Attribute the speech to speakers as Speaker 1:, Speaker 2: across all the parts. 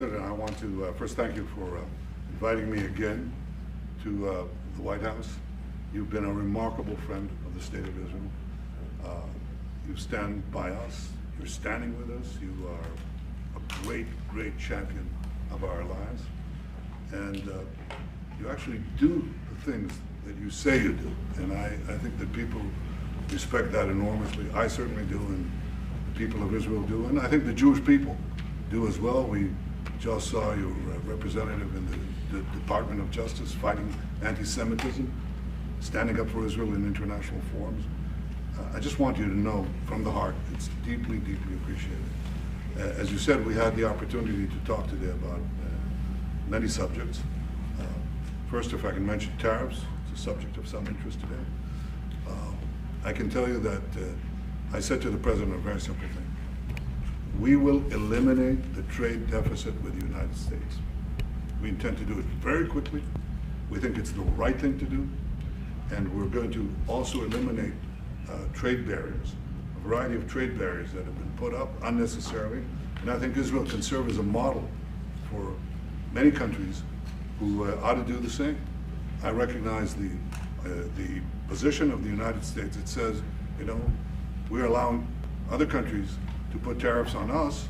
Speaker 1: I want to first thank you for inviting me again to the White House. You've been a remarkable friend of the State of Israel. You stand by us. You're standing with us. You are a great, great champion of our lives. And you actually do the things that you say you do. And I think that people respect that enormously. I certainly do, and the people of Israel do. And I think the Jewish people do as well. We just saw your representative in the Department of Justice fighting anti-Semitism, standing up for Israel in international forums. I just want you to know from the heart, it's deeply, deeply appreciated. As you said, we had the opportunity to talk today about many subjects. First, if I can mention tariffs, it's a subject of some interest today. I can tell you that I said to the President a very simple thing. We will eliminate the trade deficit with the United States. We intend to do it very quickly. We think it's the right thing to do. And we're going to also eliminate trade barriers, a variety of trade barriers that have been put up unnecessarily. And I think Israel can serve as a model for many countries who ought to do the same. I recognize the position of the United States. It says, you know, we're allowing other countries to put tariffs on us,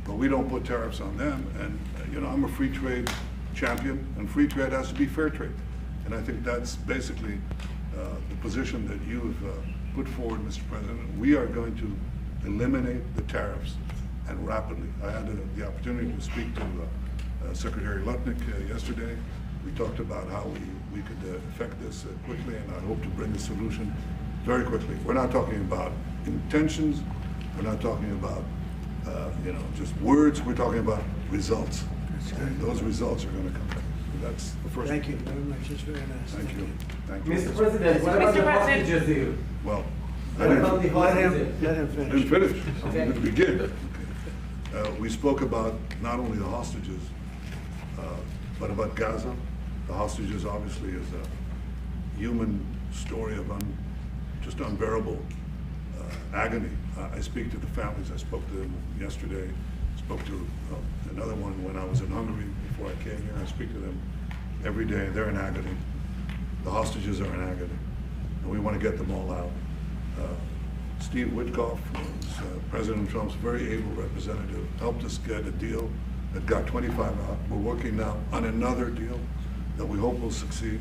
Speaker 1: but we don't put tariffs on them. And you know, I'm a free trade champion, and free trade has to be fair trade. And I think that's basically the position that you have put forward, Mr. President. We are going to eliminate the tariffs, and rapidly. I had the opportunity to speak to Secretary Lutnick yesterday. We talked about how we could effect this quickly, and I hope to bring a solution very quickly. We're not talking about intentions. We're not talking about, you know, just words. We're talking about results. And those results are going to come. That's the first.
Speaker 2: Thank you very much. It's very nice.
Speaker 1: Thank you. Thank you.
Speaker 3: Mr. President, what about the hostages deal?
Speaker 1: Well,
Speaker 3: What about the hostages deal?
Speaker 2: Let him
Speaker 1: I
Speaker 2: finish.
Speaker 1: didn't finish. I'm
Speaker 3: Okay.
Speaker 1: going to begin. We spoke about not only the hostages, but about Gaza. The hostages obviously is a human story of just unbearable agony. I speak to the families. I spoke to them yesterday. Spoke to another one when I was in Hungary before I came here. I speak to them every day. They're in agony. The hostages are in agony, and we want to get them all out. Steve Witkoff, was, President Trump's very able representative, helped us get a deal that got 25 out. We're working now on another deal that we hope will succeed,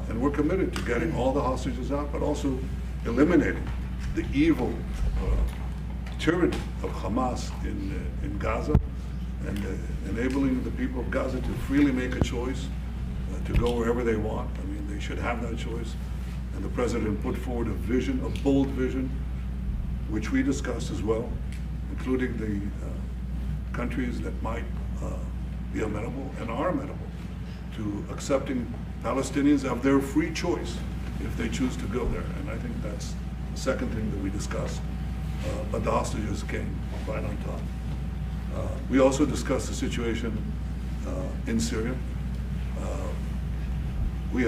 Speaker 1: and we're committed to getting all the hostages out, but also eliminating the evil tyranny of Hamas in Gaza, and enabling the people of Gaza to freely make a choice to go wherever they want. I mean, they should have that choice. And the President put forward a vision, a bold vision, which we discussed as well, including the countries that might be amenable and are amenable to accepting Palestinians of their free choice if they choose to go there. And I think that's the second thing that we discussed. But the hostages came right on top. We also discussed the situation in Syria. We've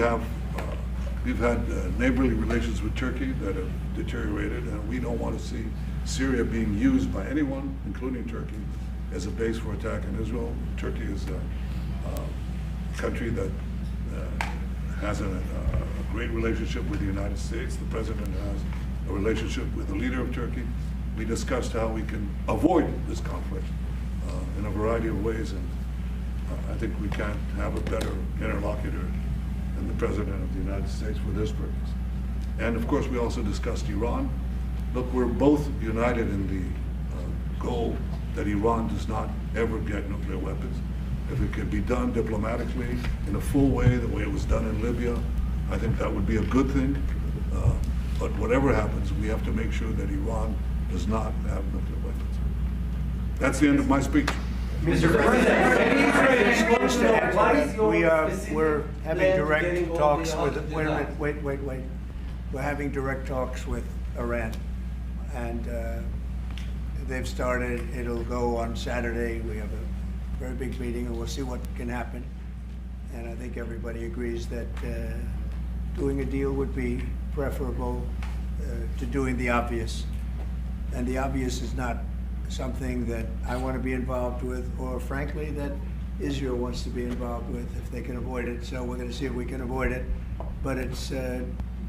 Speaker 1: had neighborly relations with Turkey that have deteriorated, and we don't want to see Syria being used by anyone, including Turkey, as a base for attack in Israel. Turkey is a country that has a great relationship with the United States. The President has a relationship with the leader of Turkey. We discussed how we can avoid this conflict in a variety of ways, and I think we can't have a better interlocutor than the President of the United States for this purpose. And of course, we also discussed Iran. Look, we're both united in the goal that Iran does not ever get nuclear weapons. If it could be done diplomatically in a full way, the way it was done in Libya, I think that would be a good thing. But whatever happens, we have to make sure that Iran does not have nuclear weapons. That's the end of my speech.
Speaker 3: Mr. President, what is your
Speaker 2: We're having
Speaker 3: plan to
Speaker 2: direct
Speaker 3: getting all
Speaker 2: talks
Speaker 3: the
Speaker 2: with,
Speaker 3: hostages
Speaker 2: wait,
Speaker 3: out?
Speaker 2: wait. We're having direct talks with Iran, and they've started. It'll go on Saturday. We have a very big meeting, and we'll see what can happen. And I think everybody agrees that doing a deal would be preferable to doing the obvious. And the obvious is not something that I want to be involved with, or frankly, that Israel wants to be involved with if they can avoid it. So we're going to see if we can avoid it. But it's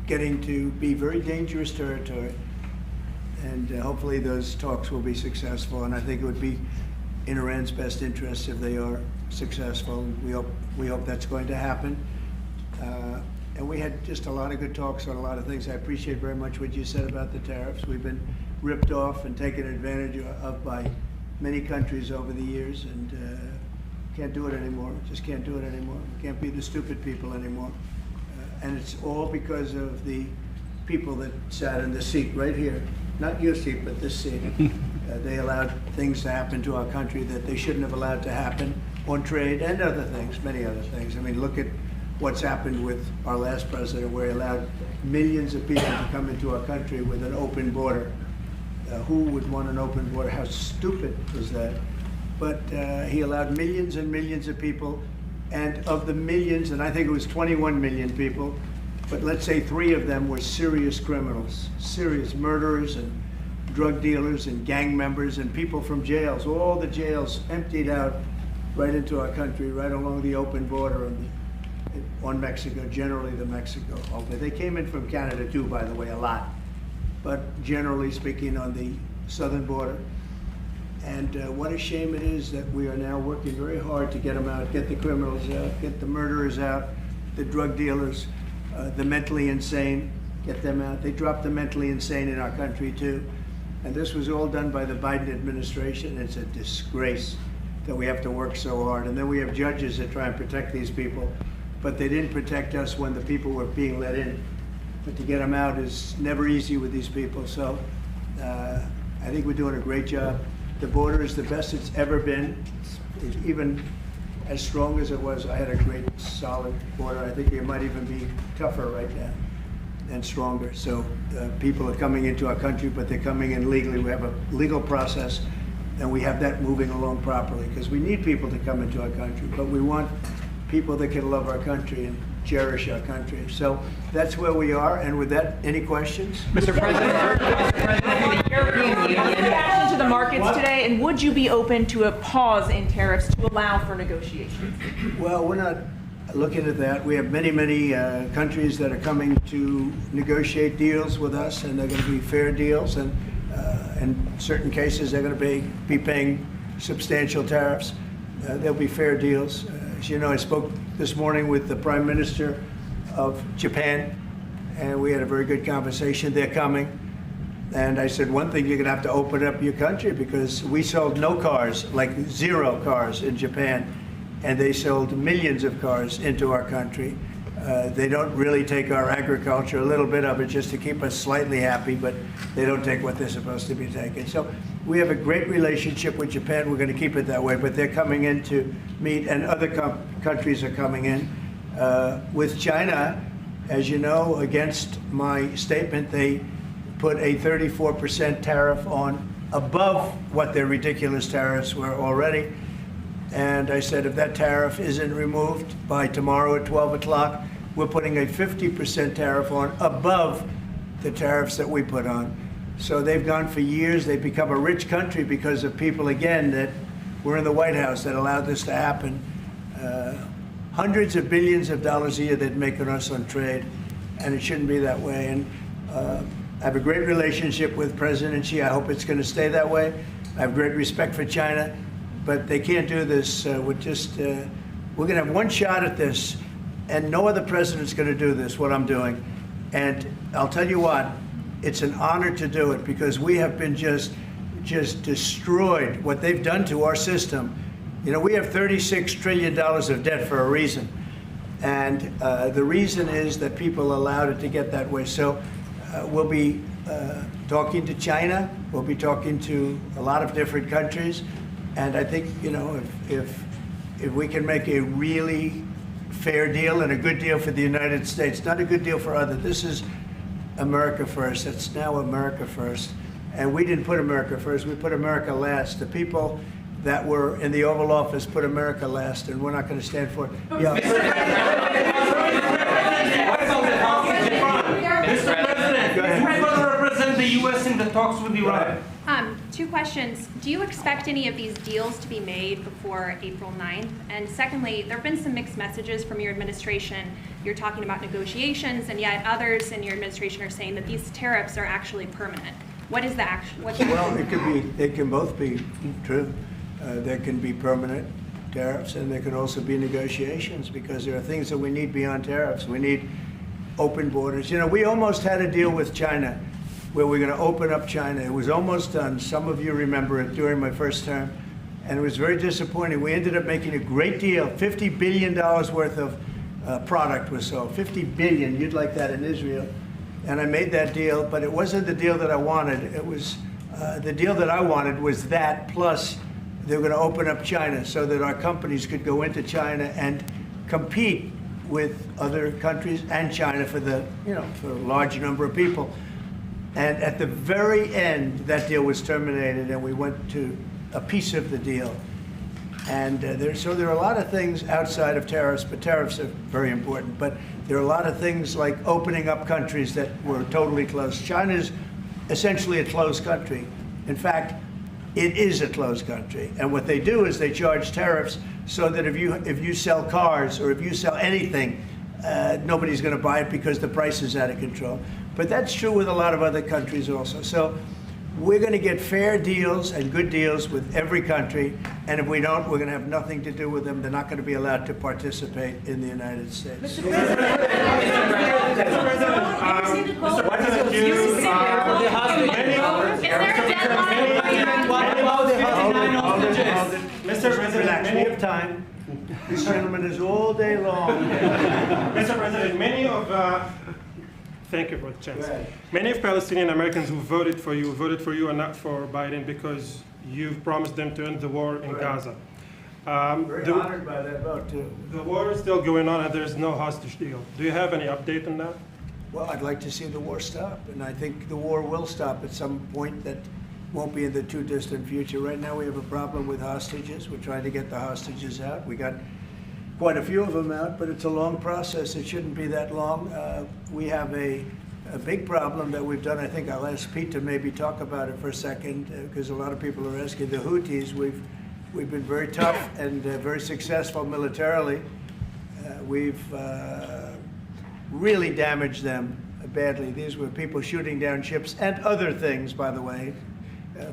Speaker 2: getting to be very dangerous territory. And hopefully those talks will be successful. And I think it would be in Iran's best interest if they are successful. We hope that's going to happen. And we had just a lot of good talks on a lot of things. I appreciate very much what you said about the tariffs. We've been ripped off and taken advantage of by many countries over the years, and can't do it anymore. Just can't do it anymore. Can't be the stupid people anymore. And it's all because of the people that sat in the seat right here. Not your seat, but this seat. They allowed things to happen to our country that they shouldn't have allowed to happen on trade and other things, many other things. I mean, look at what's happened with our last president, where he allowed millions of people to come into our country with an open border. Who would want an open border? How stupid was that? But he allowed millions and millions of people, and of the millions, and I think it was 21 million people, but let's say 3 of them were serious criminals, serious murderers and drug dealers and gang members and people from jails. All the jails emptied out right into our country, right along the open border on Mexico, generally the Mexico. Okay, they came in from Canada too, by the way, a lot. But generally speaking, on the southern border. And what a shame it is that we are now working very hard to get them out, get the criminals out, get the murderers out, the drug dealers, the mentally insane, get them out. They dropped the mentally insane in our country too. And this was all done by the Biden administration. It's a disgrace that we have to work so hard. And then we have judges that try and protect these people, but they didn't protect us when the people were being let in. But to get them out is never easy with these people. So I think we're doing a great job. The border is the best it's ever been. It's even as strong as it was. I had a great, solid border. I think it might even be tougher right now and stronger. So people are coming into our country, but they're coming in legally. We have a legal process, and we have that moving along properly, because we need people to come into our country, but we want people that can love our country and cherish our country. So that's where we are. And with that, any questions?
Speaker 4: Mr. President, the European
Speaker 5: What's the
Speaker 4: Union.
Speaker 5: reaction to the markets today, and would you be open to a pause in tariffs to allow for negotiations?
Speaker 2: Well, we're not looking at that. We have many, many countries that are coming to negotiate deals with us, and they're going to be fair deals. And in certain cases, they're going to be paying substantial tariffs. There'll be fair deals. As you know, I spoke this morning with the Prime Minister of Japan, and we had a very good conversation. They're coming. And I said, one thing, you're going to have to open up your country, because we sold no cars, like 0 cars in Japan, and they sold millions of cars into our country. They don't really take our agriculture, a little bit of it just to keep us slightly happy, but they don't take what they're supposed to be taking. So we have a great relationship with Japan. We're going to keep it that way, but they're coming in to meet, and other countries are coming in. With China, as you know, against my statement, they put a 34% tariff on above what their ridiculous tariffs were already. And I said, if that tariff isn't removed by tomorrow at 12 o'clock, we're putting a 50% tariff on above the tariffs that we put on. So they've gone for years. They've become a rich country because of people, again, that were in the White House that allowed this to happen. Hundreds of billions of dollars a year they'd make on us on trade, and it shouldn't be that way. And I have a great relationship with President Xi. I hope it's going to stay that way. I have great respect for China, but they can't do this with just, we're going to have one shot at this, and no other president's going to do this, what I'm doing. And I'll tell you what, it's an honor to do it, because we have been just destroyed, what they've done to our system. You know, we have $36 trillion of debt for a reason. And the reason is that people allowed it to get that way. So we'll be talking to China. We'll be talking to a lot of different countries. And I think, you know, if we can make a really fair deal and a good deal for the United States, not a good deal for others. This is America first. It's now America first. And we didn't put America first. We put America last. The people that were in the Oval Office put America last, and we're not going to stand for it. Yeah.
Speaker 3: Mr. President, who's going to represent the U.S. in the talks with Iran?
Speaker 6: Two questions. Do you expect any of these deals to be made before April 9th? And secondly, there have been some mixed messages from your administration. You're talking about negotiations, and yet others in your administration are saying that these tariffs are actually permanent. What is the action?
Speaker 2: Well, it could be, they can both be true. There can be permanent tariffs, and there can also be negotiations, because there are things that we need beyond tariffs. We need open borders. You know, we almost had a deal with China where we're going to open up China. It was almost done. Some of you remember it during my first term, and it was very disappointing. We ended up making a great deal. $50 billion worth of product was sold. $50 billion. You'd like that in Israel. And I made that deal, but it wasn't the deal that I wanted. It was the deal that I wanted was that, plus they were going to open up China so that our companies could go into China and compete with other countries and China for the, you know, for a large number of people. And at the very end, that deal was terminated, and we went to a piece of the deal. And so there are a lot of things outside of tariffs, but tariffs are very important. But there are a lot of things like opening up countries that were totally closed. China's essentially a closed country. In fact, it is a closed country. And what they do is they charge tariffs so that if you sell cars or if you sell anything, nobody's going to buy it because the price is out of control. But that's true with a lot of other countries also. So we're going to get fair deals and good deals with every country, and if we don't, we're going to have nothing to do with them. They're not going to be allowed to participate in the United States.
Speaker 7: What is
Speaker 2: Mr. President, relax, we have time. This gentleman is all day long.
Speaker 7: Mr. President, thank you for the chance. Many of Palestinian Americans who voted for you and not for Biden because you've promised them to end the war in Gaza.
Speaker 2: Very honored by that vote, too.
Speaker 7: The war is still going on and there's no hostage deal. Do you have any update on that?
Speaker 2: Well, I'd like to see the war stop, and I think the war will stop at some point that won't be in the too distant future. Right now we have a problem with hostages. We're trying to get the hostages out. We got quite a few of them out, but it's a long process. It shouldn't be that long. We have a big problem that we've done. I think I'll ask Pete to maybe talk about it for a second, because a lot of people are asking. The Houthis, we've been very tough and very successful militarily. We've really damaged them badly. These were people shooting down ships and other things, by the way,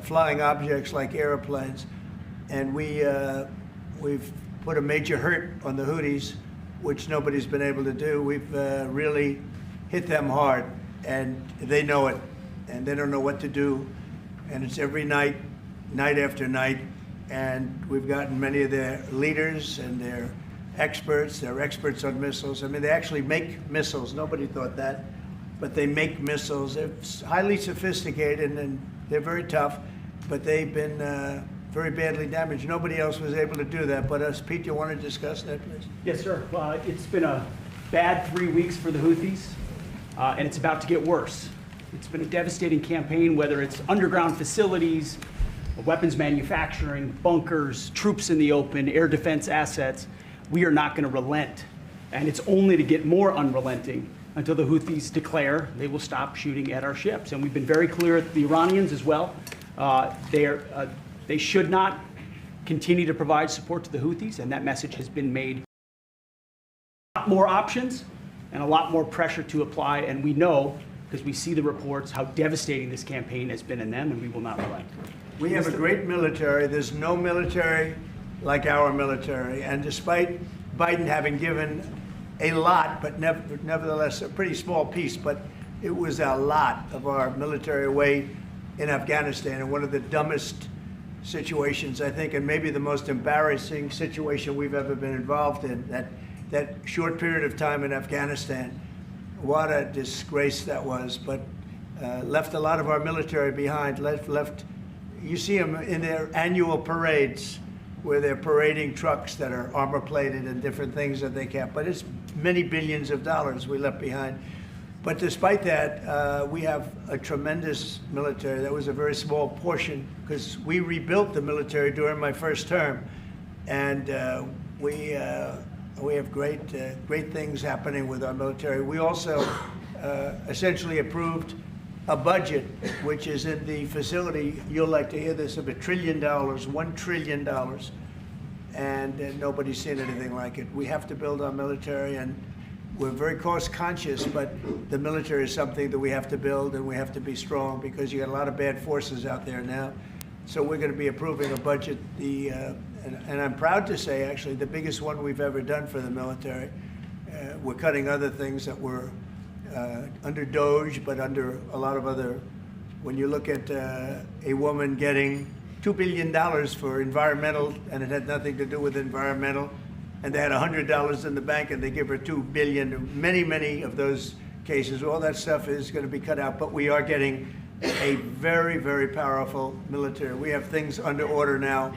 Speaker 2: flying objects like airplanes. And we've put a major hurt on the Houthis, which nobody's been able to do. We've really hit them hard, and they know it, and they don't know what to do. And it's every night, night after night, and we've gotten many of their leaders and their experts. They're experts on missiles. I mean, they actually make missiles. Nobody thought that, but they make missiles. They're highly sophisticated, and they're very tough, but they've been very badly damaged. Nobody else was able to do that but us. Pete, you want to discuss that, please?
Speaker 8: Yes, sir. It's been a bad 3 weeks for the Houthis, and it's about to get worse. It's been a devastating campaign, whether it's underground facilities, weapons manufacturing, bunkers, troops in the open, air defense assets. We are not going to relent, and it's only to get more unrelenting until the Houthis declare they will stop shooting at our ships. And we've been very clear at the Iranians as well. They should not continue to provide support to the Houthis, and that message has been made. A lot more options and a lot more pressure to apply, and we know, because we see the reports, how devastating this campaign has been in them, and we will not relent.
Speaker 2: We have a great military. There's no military like our military, and despite Biden having given a lot, but nevertheless a pretty small piece, but it was a lot of our military away in Afghanistan, and one of the dumbest situations, I think, and maybe the most embarrassing situation we've ever been involved in, that short period of time in Afghanistan. What a disgrace that was, but left a lot of our military behind. Left. You see them in their annual parades where they're parading trucks that are armor-plated and different things that they can't, but it's many billions of dollars we left behind. But despite that, we have a tremendous military. That was a very small portion, because we rebuilt the military during my first term, and we have great things happening with our military. We also essentially approved a budget which is in the facility, you'll like to hear this, of $1 trillion, $1 trillion, and nobody's seen anything like it. We have to build our military, and we're very cost conscious, but the military is something that we have to build, and we have to be strong because you got a lot of bad forces out there now. So we're going to be approving a budget, and I'm proud to say, actually, the biggest one we've ever done for the military. We're cutting other things that were under DOGE, but under a lot of other. When you look at a woman getting $2 billion for environmental, and it had nothing to do with environmental, and they had $100 in the bank, and they give her $2 billion. Many of those cases, all that stuff is going to be cut out. But we are getting a very, very powerful military. We have things under order now,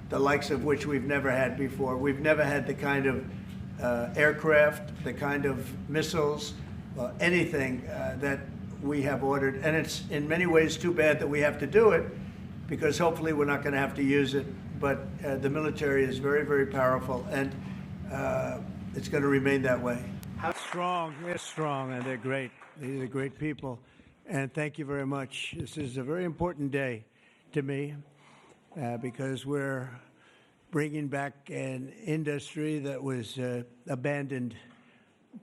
Speaker 2: the likes of which we've never had before. We've never had the kind of aircraft, the kind of missiles, anything that we have ordered. And it's in many ways too bad that we have to do it, because hopefully we're not going to have to use it. But the military is very, very powerful, and it's going to remain that way. Strong, they're strong, and they're great. These are great people. And thank you very much. This is a very important day to me because we're bringing back an industry that was abandoned,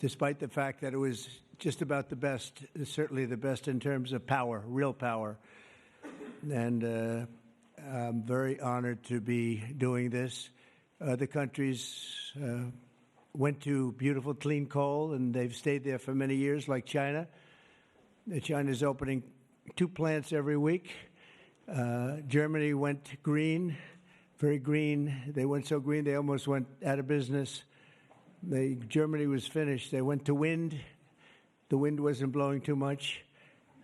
Speaker 2: despite the fact that it was just about the best, certainly the best in terms of power, real power. And I'm very honored to be doing this. Other countries went to beautiful, clean coal, and they've stayed there for many years, like China. China's opening 2 plants every week. Germany went green, very green. They went so green they almost went out of business. Germany was finished. They went to wind. The wind wasn't blowing too much.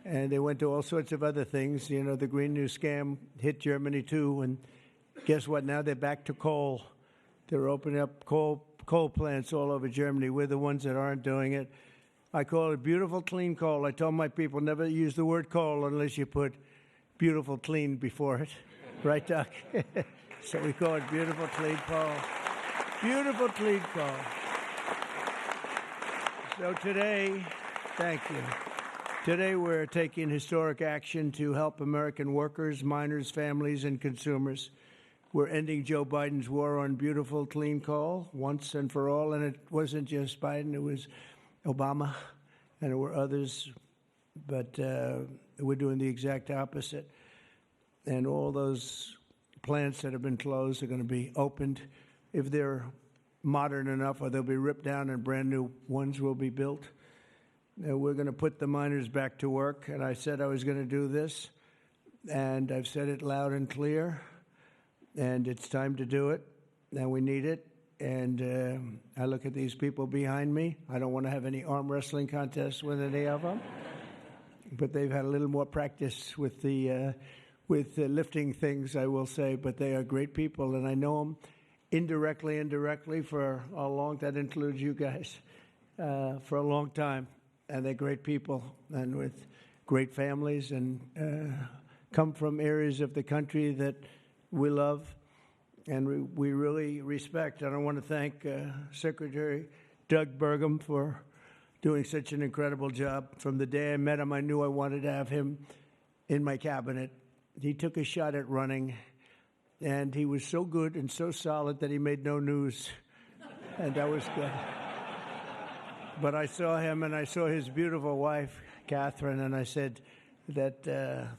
Speaker 2: And they went to all sorts of other things. You know, the Green New Scam hit Germany too. And guess what? Now they're back to coal. They're opening up coal plants all over Germany. We're the ones that aren't doing it. I call it beautiful, clean coal. I told my people never use the word coal unless you put beautiful, clean before it. Right, Doc? So we call it beautiful, clean coal. Beautiful, clean coal. So today, thank you. Today we're taking historic action to help American workers, miners, families, and consumers. We're ending Joe Biden's war on beautiful, clean coal once and for all. And it wasn't just Biden, it was Obama, and there were others, but we're doing the exact opposite. And all those plants that have been closed are going to be opened if they're modern enough, or they'll be ripped down and brand new ones will be built. We're going to put the miners back to work, and I said I was going to do this, and I've said it loud and clear, and it's time to do it, and we need it. And I look at these people behind me. I don't want to have any arm wrestling contests with any of them, but they've had a little more practice with the lifting things, I will say. But they are great people, and I know them indirectly for a long. That includes you guys for a long time, and they're great people and with great families and come from areas of the country that we love. And we really respect. And I want to thank Secretary Doug Burgum for doing such an incredible job. From the day I met him, I knew I wanted to have him in my cabinet. He took a shot at running, and he was so good and so solid that he made no news, and that was good. But I saw him, and I saw his beautiful wife, Catherine, and I said that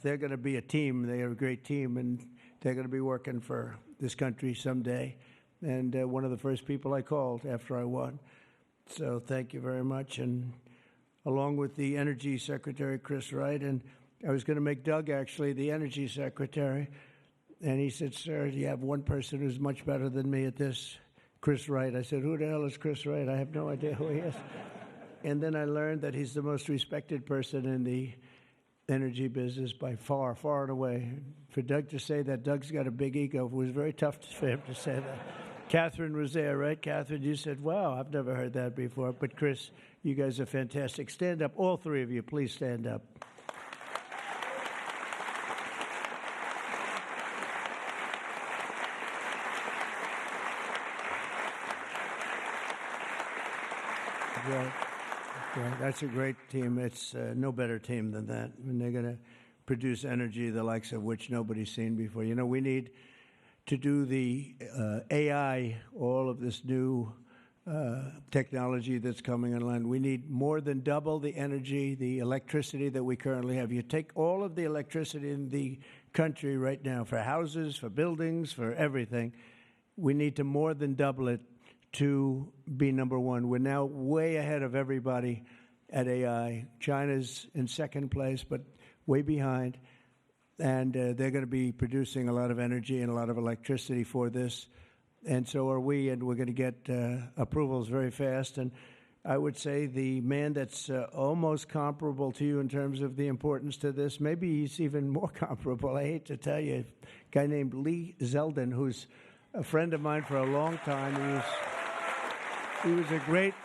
Speaker 2: they're going to be a team. They are a great team, and they're going to be working for this country someday, and one of the first people I called after I won. So thank you very much. And along with the Energy Secretary, Chris Wright, and I was going to make Doug actually the Energy Secretary, and he said, sir, you have one person who's much better than me at this, Chris Wright. I said, who the hell is Chris Wright? I have no idea who he is. And then I learned that he's the most respected person in the energy business by far, far and away. For Doug to say that Doug's got a big ego, it was very tough for him to say that. Catherine was there, right? Catherine, you said, wow, I've never heard that before. But Chris, you guys are fantastic. Stand up, all three of you, please stand up. Right. Yeah, that's a great team. It's no better team than that. And they're going to produce energy the likes of which nobody's seen before. You know, we need to do the AI, all of this new technology that's coming online. We need more than double the energy, the electricity that we currently have. You take all of the electricity in the country right now for houses, for buildings, for everything. We need to more than double it to be number one. We're now way ahead of everybody at AI. China's in second place, but way behind. And they're going to be producing a lot of energy and a lot of electricity for this. And so are we, and we're going to get approvals very fast. And I would say the man that's almost comparable to you in terms of the importance to this, maybe he's even more comparable, I hate to tell you, a guy named Lee Zeldin, who's a friend of mine for a long time. He was a great...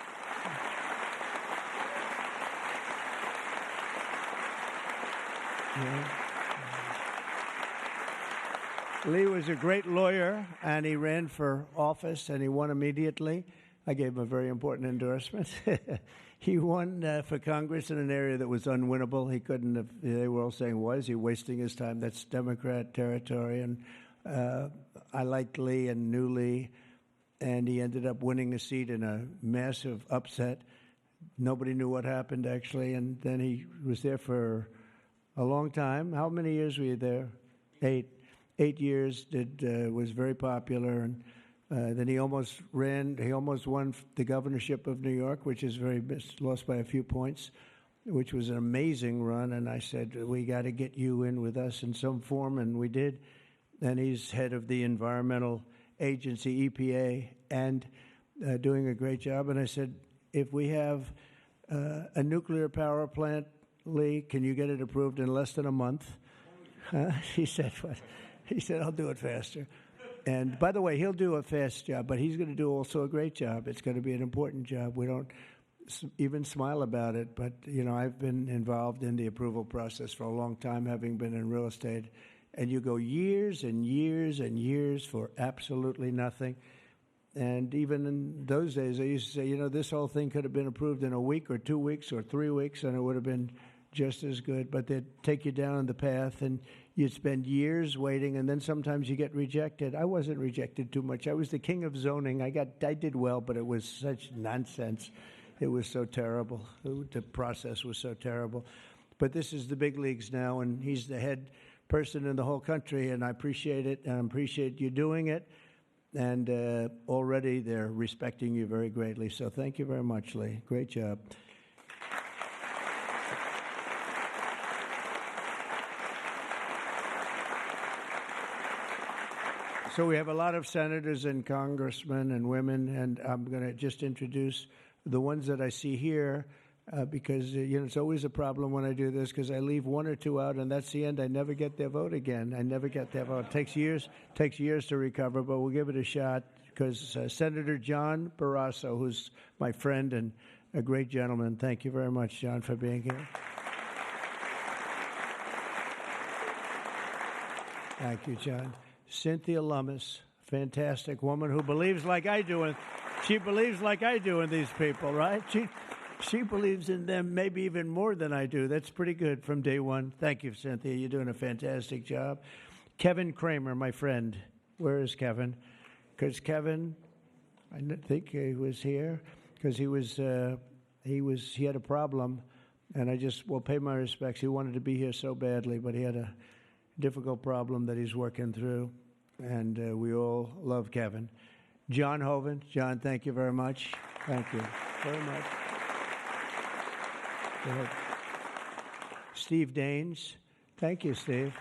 Speaker 2: Lee was a great lawyer, and he ran for office, and he won immediately. I gave him a very important endorsement. He won for Congress in an area that was unwinnable. He couldn't have, they were all saying, why is he wasting his time? That's Democrat territory. And I liked Lee and knew Lee, and he ended up winning a seat in a massive upset. Nobody knew what happened, actually, and then he was there for a long time. How many years were you there? 8 years. Was very popular, and then he almost ran. He almost won the governorship of New York, which is lost by a few points, which was an amazing run. And I said, we got to get you in with us in some form, and we did. And he's head of the environmental agency, EPA, and doing a great job. And I said, if we have a nuclear power plant, Lee, can you get it approved in less than a month? He said, what? He said, I'll do it faster. And by the way, he'll do a fast job, but he's going to do also a great job. It's going to be an important job. We don't even smile about it, but, you know, I've been involved in the approval process for a long time, having been in real estate, and you go years and years and years for absolutely nothing. And even in those days, I used to say, you know, this whole thing could have been approved in a week or 2 weeks or 3 weeks, and it would have been just as good. But they'd take you down the path, and you'd spend years waiting, and then sometimes you get rejected. I wasn't rejected too much. I was the king of zoning. I did well, but it was such nonsense. It was so terrible. The process was so terrible. But this is the big leagues now, and he's the head person in the whole country, and I appreciate it, and I appreciate you doing it. And already they're respecting you very greatly. So thank you very much, Lee. Great job. So we have a lot of senators and congressmen and women, and I'm going to just introduce the ones that I see here because, you know, it's always a problem when I do this because I leave one or two out, and that's the end. I never get their vote again. I never get their vote. It takes years to recover, but we'll give it a shot because Senator John Barrasso, who's my friend and a great gentleman. Thank you very much, John, for being here. Thank you, John. Cynthia Lummis, fantastic woman who believes like I do. She believes like I do in these people, right? She believes in them maybe even more than I do. That's pretty good from day one. Thank you, Cynthia. You're doing a fantastic job. Kevin Kramer, my friend. Where is Kevin? Because Kevin, I think he was here because he had a problem, and I just will pay my respects. He wanted to be here so badly, but he had a difficult problem that he's working through, and we all love Kevin. John Hoven. John, thank you very much. Thank you very much. Go ahead. Steve Daines. Thank you, Steve.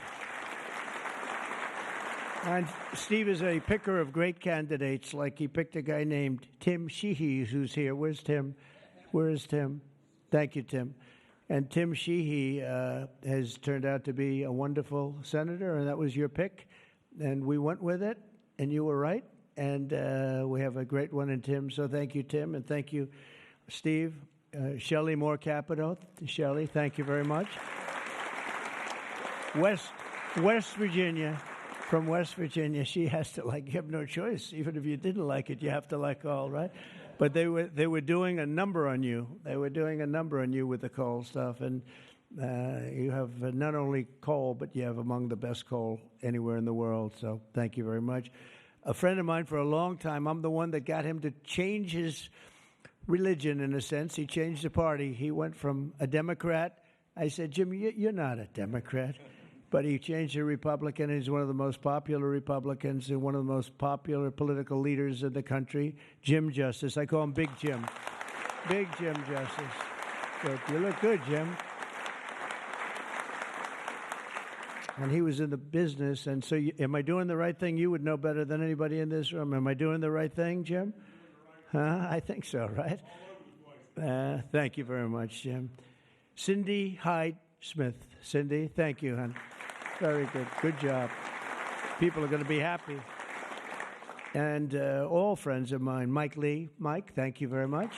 Speaker 2: And Steve is a picker of great candidates, like he picked a guy named Tim Sheehy, who's here. Where's Tim? Where is Tim? Thank you, Tim. And Tim Sheehy has turned out to be a wonderful senator, and that was your pick. And we went with it, and you were right. And we have a great one in Tim. So thank you, Tim, and thank you, Steve. Shelley Moore Capito. Shelley, thank you very much. West Virginia. from West Virginia. She has to like. You have no choice. Even if you didn't like it, you have to like coal, right? But they were doing a number on you. They were doing a number on you with the coal stuff, and you have not only coal, but you have among the best coal anywhere in the world. So thank you very much. A friend of mine for a long time. I'm the one that got him to change his religion in a sense. He changed the party. He went from a Democrat. I said, Jim, you're not a Democrat. But he changed to Republican. He's one of the most popular Republicans and one of the most popular political leaders in the country, Jim Justice. I call him Big Jim. Big Jim Justice. Good. You look good, Jim. And he was in the business. And so am I doing the right thing? You would know better than anybody in this room. Am I doing the right thing, Jim? Huh? I think so, right? Thank you very much, Jim. Cindy Hyde Smith. Cindy, thank you, hon. Very good. Good job. People are going to be happy. And all friends of mine. Mike Lee. Mike, thank you very much.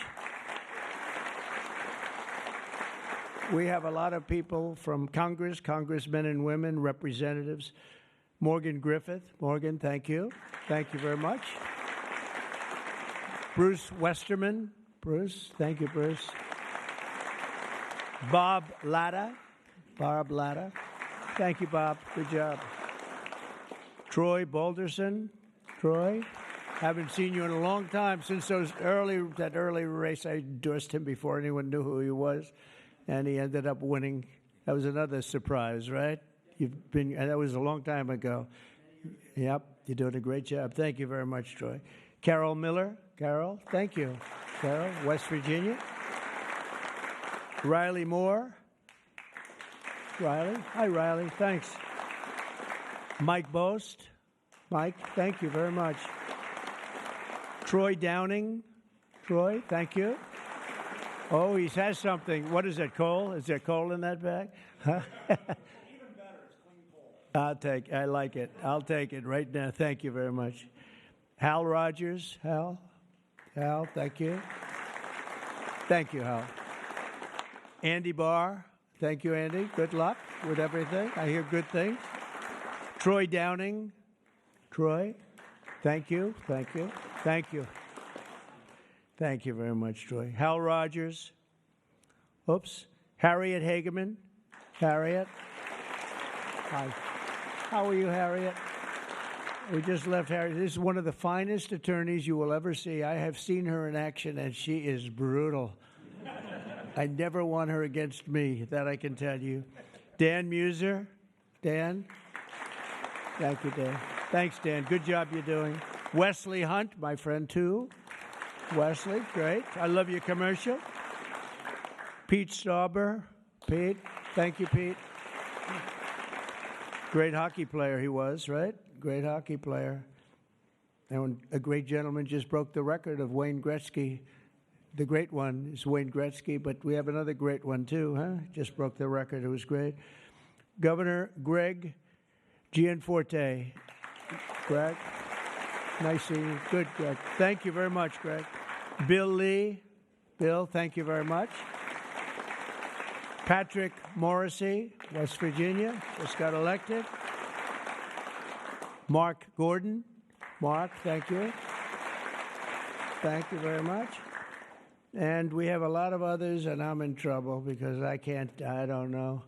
Speaker 2: We have a lot of people from Congress, congressmen and women, representatives. Morgan Griffith. Morgan, thank you. Thank you very much. Bruce Westerman. Bruce, thank you, Bruce. Bob Latta. Bob Latta. Thank you, Bob. Good job. Troy Balderson. Troy, haven't seen you in a long time. Since that early race, I endorsed him before anyone knew who he was, and he ended up winning. That was another surprise, right? And that was a long time ago. Yep, you're doing a great job. Thank you very much, Troy. Carol Miller. Carol, thank you. Carol, West Virginia. Riley Moore. Riley. Hi, Riley. Thanks. Mike Boast. Mike, thank you very much. Troy Downing. Troy, thank you. Oh, he has something. What is that, coal? Is there coal in that bag? Huh? Even better, it's clean coal. I like it. I'll take it right now. Thank you very much. Hal Rogers. Hal, thank you. Thank you, Hal. Andy Barr. Thank you, Andy. Good luck with everything. I hear good things. Troy Downing. Troy, thank you. Thank you. Thank you. Thank you very much, Troy. Hal Rogers. Oops. Harriet Hageman. Harriet. Hi. How are you, Harriet? We just left Harriet. This is one of the finest attorneys you will ever see. I have seen her in action, and she is brutal. I never want her against me, that I can tell you. Dan Muser. Dan. Thank you, Dan. Thanks, Dan. Good job you're doing. Wesley Hunt, my friend, too. Wesley, great. I love your commercial. Pete Stauber. Pete, thank you, Pete. Great hockey player he was, right? Great hockey player. And a great gentleman just broke the record of Wayne Gretzky. The great one is Wayne Gretzky, but we have another great one, too, huh? Just broke the record. It was great. Governor Greg Gianforte. Greg, nice seeing you. Good, Greg. Thank you very much, Greg. Bill Lee. Bill, thank you very much. Patrick Morrissey, West Virginia, just got elected. Mark Gordon. Mark, thank you. Thank you very much. And we have a lot of others, and I'm in trouble because I don't know.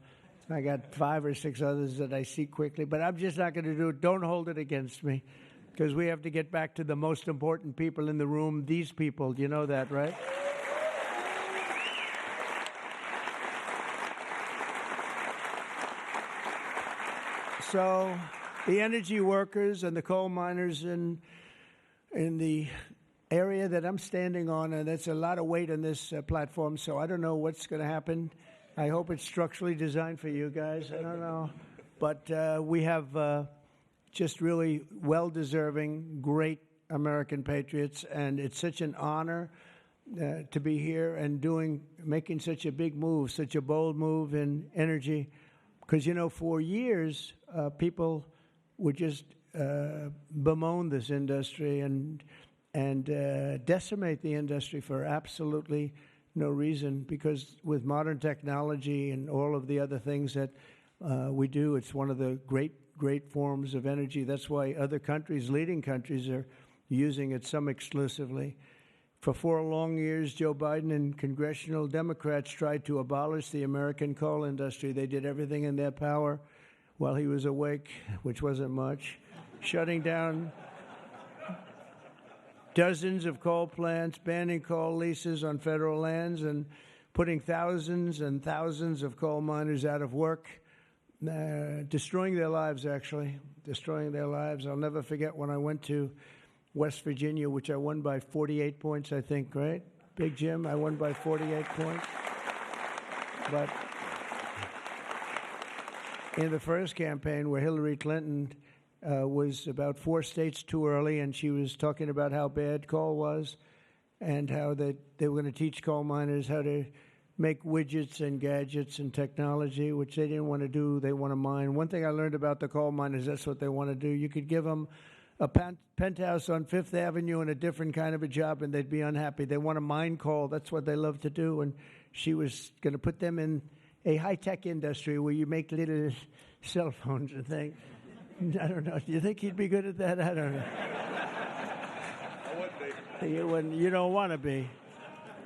Speaker 2: I got 5 or 6 others that I see quickly, but I'm just not going to do it. Don't hold it against me because we have to get back to the most important people in the room, these people. You know that, right? So the energy workers and the coal miners in the area that I'm standing on, and that's a lot of weight on this platform, so I don't know what's going to happen. I hope it's structurally designed for you guys. I don't know. But we have just really well-deserving, great American patriots, and it's such an honor to be here and making such a big move, such a bold move in energy. Because, for years, people would just bemoan this industry and decimate the industry for absolutely no reason, because with modern technology and all of the other things that we do, it's one of the great great forms of energy. That's why other countries, leading countries, are using it, some exclusively. For 4 long years, Joe Biden and congressional Democrats tried to abolish the American coal industry. They did everything in their power while he was awake, which wasn't much, shutting down dozens of coal plants, banning coal leases on federal lands, and putting thousands and thousands of coal miners out of work, destroying their lives, actually, destroying their lives. I'll never forget when I went to West Virginia, which I won by 48 points, I think, right? Big Jim, I won by 48 points. But in the first campaign where Hillary Clinton was about 4 states too early, and she was talking about how bad coal was and how they were going to teach coal miners how to make widgets and gadgets and technology, which they didn't want to do. They want to mine. One thing I learned about the coal miners, that's what they want to do. You could give them a penthouse on Fifth Avenue and a different kind of a job, and they'd be unhappy. They want to mine coal. That's what they love to do. And she was going to put them in a high-tech industry where you make little cell phones and things. I don't know. Do you think he'd be good at that? I don't know.
Speaker 1: I would be.
Speaker 2: You don't want to be.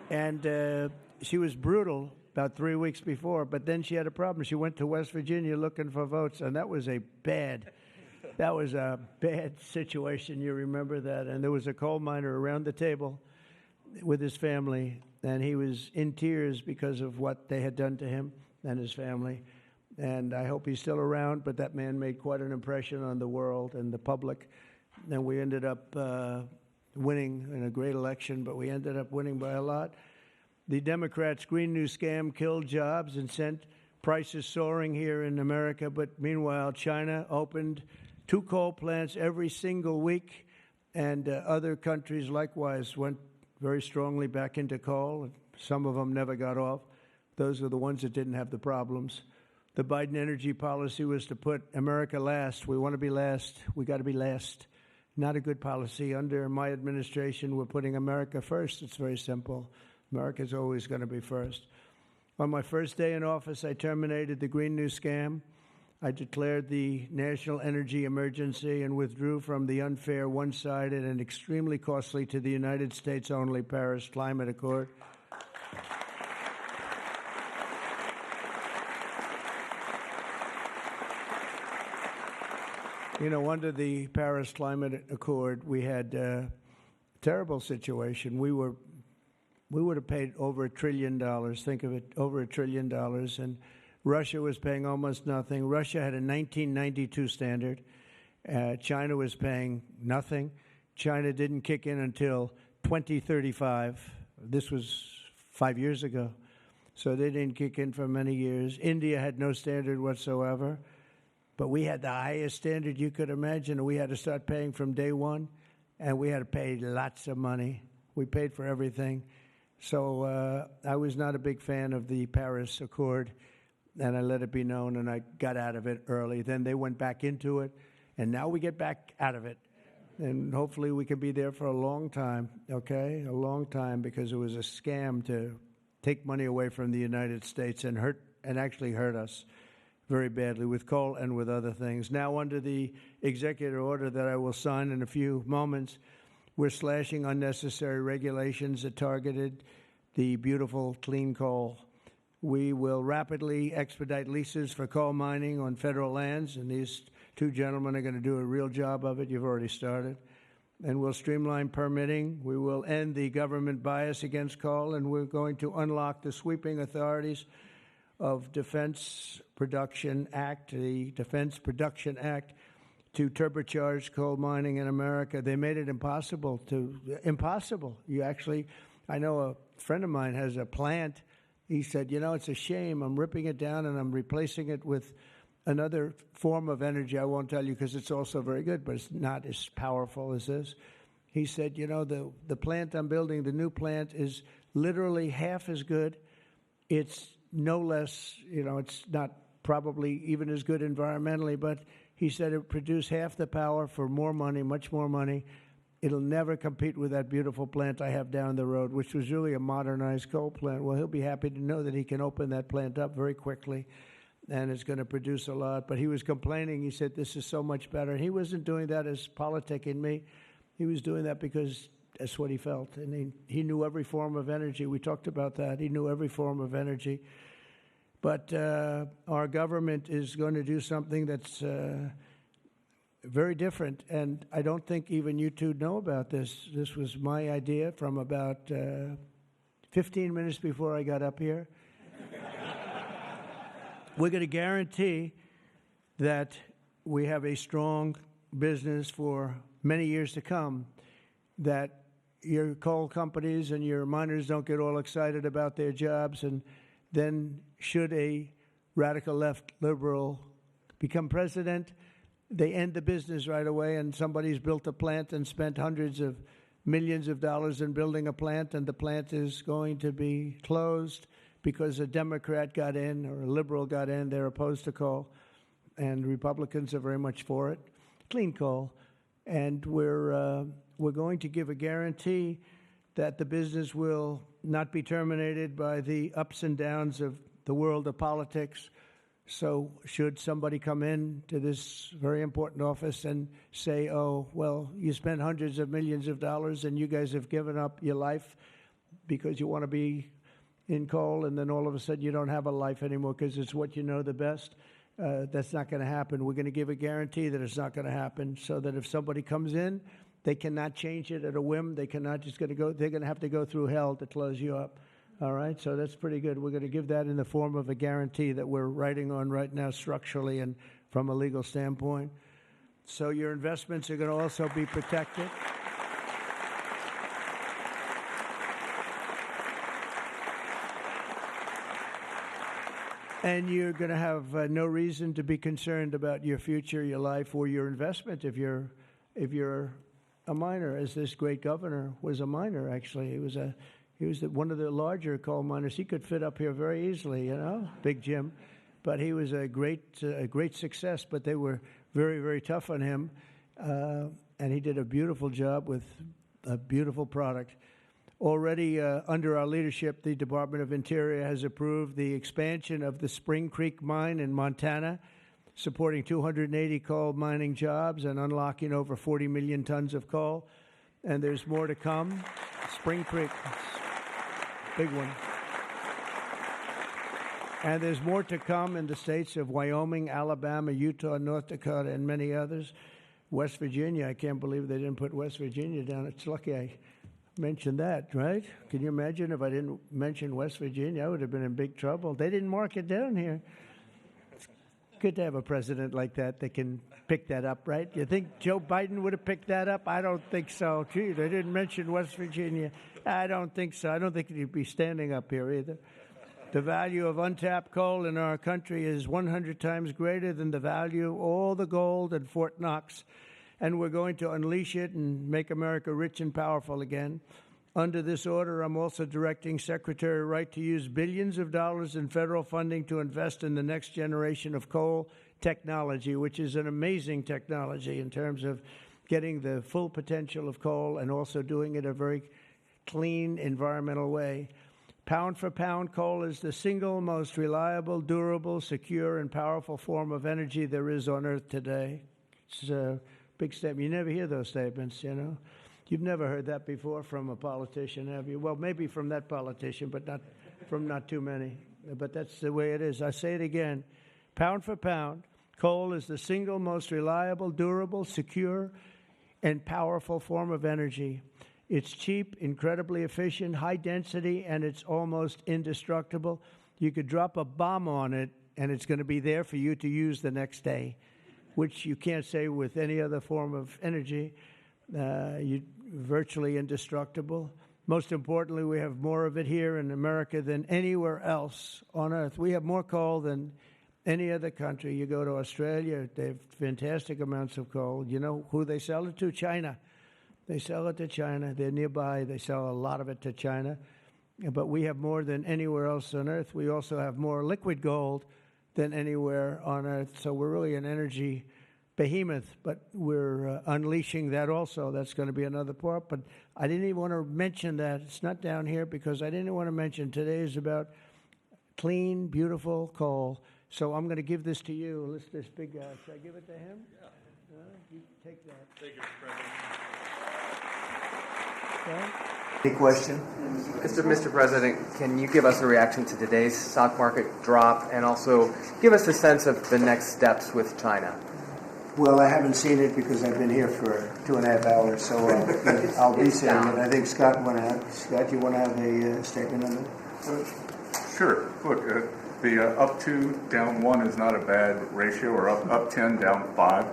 Speaker 2: And she was brutal about 3 weeks before, but then she had a problem. She went to West Virginia looking for votes, and that was a bad situation. You remember that? And there was a coal miner around the table with his family, and he was in tears because of what they had done to him and his family. And I hope he's still around, but that man made quite an impression on the world and the public. And we ended up winning in a great election, but we ended up winning by a lot. The Democrats' Green New Scam killed jobs and sent prices soaring here in America. But meanwhile, China opened 2 coal plants every single week, and other countries likewise went very strongly back into coal. Some of them never got off. Those are the ones that didn't have the problems. The Biden energy policy was to put America last. We want to be last. We got to be last. Not a good policy. Under my administration, we're putting America first. It's very simple. America's always going to be first. On my first day in office, I terminated the Green New Scam. I declared the national energy emergency and withdrew from the unfair, one-sided, and extremely costly to the United States only Paris Climate Accord. You know, under the Paris Climate Accord, we had a terrible situation. We would have paid over $1 trillion. Think of it, over $1 trillion. And Russia was paying almost nothing. Russia had a 1992 standard. China was paying nothing. China didn't kick in until 2035. This was 5 years ago. So they didn't kick in for many years. India had no standard whatsoever. But we had the highest standard you could imagine. We had to start paying from day one. And we had to pay lots of money. We paid for everything. So I was not a big fan of the Paris Accord, and I let it be known, and I got out of it early. Then they went back into it, and now we get back out of it. And hopefully we can be there for a long time, okay? A long time, because it was a scam to take money away from the United States and actually hurt us very badly with coal and with other things. Now, under the executive order that I will sign in a few moments, we're slashing unnecessary regulations that targeted the beautiful clean coal. We will rapidly expedite leases for coal mining on federal lands, and these 2 gentlemen are going to do a real job of it. You've already started. And we'll streamline permitting. We will end the government bias against coal, and we're going to unlock the sweeping authorities of Defense Production Act, the Defense Production Act, to turbocharge coal mining in America. They made it impossible. You actually, I know a friend of mine has a plant. He said, you know, it's a shame. I'm ripping it down and I'm replacing it with another form of energy. I won't tell you because it's also very good, but it's not as powerful as this. He said, you know, the plant I'm building, the new plant, is literally half as good. It's no less, you know, it's not probably even as good environmentally, but he said it produced half the power for more money, much more money. It'll never compete with that beautiful plant I have down the road, which was really a modernized coal plant. Well, he'll be happy to know that he can open that plant up very quickly and it's going to produce a lot. But he was complaining. He said, this is so much better. And he wasn't doing that as politicking me. He was doing that because that's what he felt. And he knew every form of energy. We talked about that. He knew every form of energy. But our government is going to do something that's very different. And I don't think even you two know about this. This was my idea from about 15 minutes before I got up here. We're going to guarantee that we have a strong business for many years to come, that your coal companies and your miners don't get all excited about their jobs, and then should a radical left liberal become president, they end the business right away, and somebody's built a plant and spent hundreds of millions of dollars in building a plant, and the plant is going to be closed because a Democrat got in or a liberal got in. They're opposed to coal, and Republicans are very much for it. Clean coal. And we're going to give a guarantee that the business will not be terminated by the ups and downs of the world of politics. So should somebody come in to this very important office and say, oh, well, you spent hundreds of millions of dollars and you guys have given up your life because you want to be in coal, and then all of a sudden you don't have a life anymore because it's what you know the best, that's not going to happen. We're going to give a guarantee that it's not going to happen, so that if somebody comes in, they cannot change it at a whim. They cannot just going to go, they're going to have to go through hell to close you up. All right, so that's pretty good. We're going to give that in the form of a guarantee that we're writing on right now structurally and from a legal standpoint. So your investments are going to also be protected. And you're going to have no reason to be concerned about your future, your life, or your investment if you're a miner, as this great governor was a miner, actually. He was one of the larger coal miners. He could fit up here very easily, you know, Big Jim. But he was a great success, but they were very, very tough on him. And he did a beautiful job with a beautiful product. Already under our leadership, the Department of Interior has approved the expansion of the Spring Creek mine in Montana, supporting 280 coal mining jobs and unlocking over 40 million tons of coal. And there's more to come. Spring Creek, big one. And there's more to come in the states of Wyoming, Alabama, Utah, North Dakota, and many others. West Virginia, I can't believe they didn't put West Virginia down. It's lucky I mentioned that, right? Can you imagine if I didn't mention West Virginia? I would have been in big trouble. They didn't mark it down here. It's good to have a president like that can pick that up, right? You think Joe Biden would have picked that up? I don't think so. Gee, they didn't mention West Virginia. I don't think so. I don't think he'd be standing up here either. The value of untapped coal in our country is 100 times greater than the value of all the gold at Fort Knox. And we're going to unleash it and make America rich and powerful again. Under this order, I'm also directing Secretary Wright to use billions of dollars in federal funding to invest in the next generation of coal technology, which is an amazing technology in terms of getting the full potential of coal and also doing it a very clean, environmental way. Pound for pound, coal is the single most reliable, durable, secure, and powerful form of energy there is on Earth today. It's a big statement. You never hear those statements, you know. You've never heard that before from a politician, have you? Well, maybe from that politician, but not from not too many. But that's the way it is. I say it again. Pound for pound, coal is the single most reliable, durable, secure, and powerful form of energy. It's cheap, incredibly efficient, high density, and it's almost indestructible. You could drop a bomb on it, and it's going to be there for you to use the next day, which you can't say with any other form of energy. You're virtually indestructible. Most importantly, we have more of it here in America than anywhere else on Earth. We have more coal than any other country. You go to Australia, they have fantastic amounts of coal. You know who they sell it to? China. They sell it to China. They're nearby. They sell a lot of it to China. But we have more than anywhere else on Earth. We also have more liquid gold than anywhere on Earth. So we're really an energy behemoth, but we're unleashing that also. That's going to be another part. But I didn't even want to mention that. It's not down here because I didn't want to mention today is about clean, beautiful coal So I'm going to give this to you. This big guy. Should I give it to him? Yeah. You take that.
Speaker 9: Thank you, Mr. President.
Speaker 2: Okay. Any question?
Speaker 4: Mr. President, can you give us a reaction to today's stock market drop and also give us a sense of the next steps with China?
Speaker 2: Well, I haven't seen it because I've been here for 2.5 hours, so I'll be seeing it. I think Scott, you want to have a statement on that?
Speaker 10: Sure. Look, the up 2, down 1 is not a bad ratio, or up 10, down 5.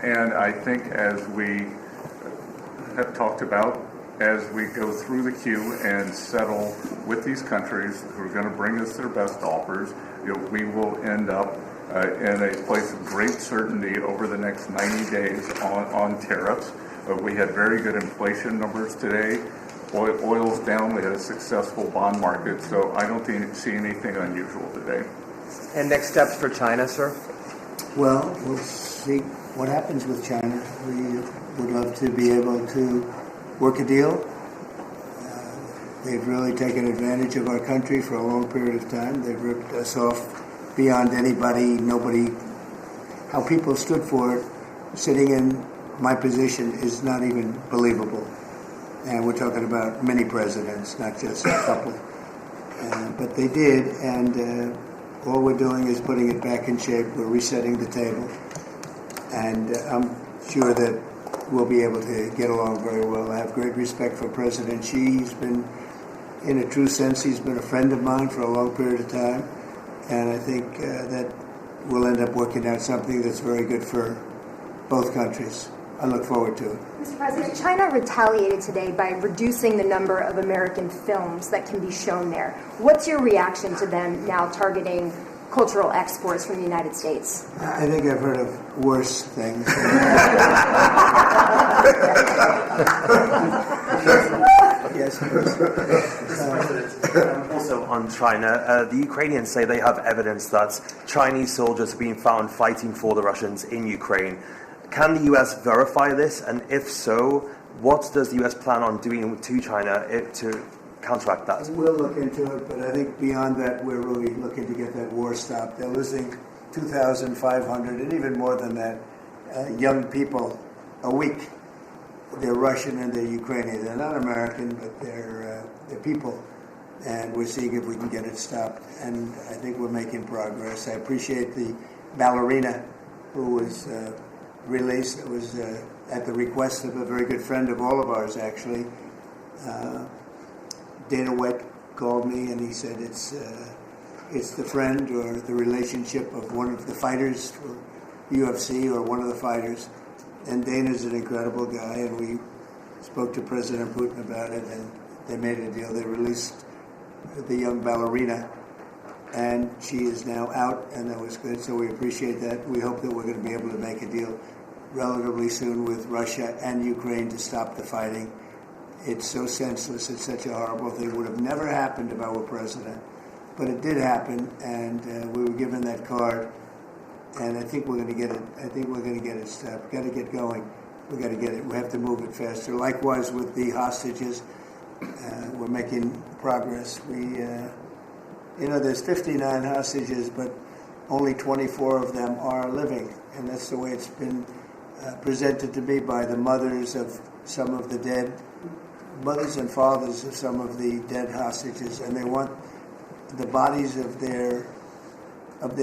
Speaker 10: And I think as we have talked about, as we go through the queue and settle with these countries who are going to bring us their best offers, we will end up in a place of great certainty over the next 90 days on tariffs. We had very good inflation numbers today. Oil's down. We had a successful bond market, so I don't see anything unusual today.
Speaker 4: And next steps for China, sir?
Speaker 2: Well, we'll see what happens with China. We would love to be able to work a deal. They've really taken advantage of our country for a long period of time. They've ripped us off beyond nobody. How people stood for it, sitting in my position, is not even believable. And we're talking about many presidents, not just a couple. But they did, and all we're doing is putting it back in shape. We're resetting the table. And I'm sure that we'll be able to get along very well. I have great respect for President Xi. He's been, in a true sense, he's been a friend of mine for a long period of time. And I think that we'll end up working out something that's very good for both countries. I look forward to it.
Speaker 11: Mr. President, China retaliated today by reducing the number of American films that can be shown there. What's your reaction to them now targeting cultural exports from the United States?
Speaker 2: I think I've heard of worse things. Yes,
Speaker 12: also on China, the Ukrainians say they have evidence that Chinese soldiers have been found fighting for the Russians in Ukraine. Can the U.S. verify this? And if so, what does the U.S. plan on doing to China to counteract that?
Speaker 2: We'll look into it, but I think beyond that, we're really looking to get that war stopped. They're losing 2,500 and even more than that young people a week. They're Russian and they're Ukrainian. They're not American, but they're people. And we're seeing if we can get it stopped. And I think we're making progress. I appreciate the ballerina who was released. It was at the request of a very good friend of all of ours, actually. Dana White called me and he said it's the friend or the relationship of one of the fighters for UFC or one of the fighters. And Dana's an incredible guy, and we spoke to President Putin about it, and they made a deal. They released the young ballerina, and she is now out, and that was good, so we appreciate that. We hope that we're going to be able to make a deal relatively soon with Russia and Ukraine to stop the fighting. It's so senseless. It's such a horrible thing. It would have never happened if I were president, but it did happen, and we were given that card. And I think we're going to get it. I think we're going to get it stopped. We've got to get going. We've got to get it. We have to move it faster. Likewise with the hostages, we're making progress. There's 59 hostages, but only 24 of them are living, and that's the way it's been presented to me by the mothers of some of the dead, mothers and fathers of some of the dead hostages, and they want the bodies of their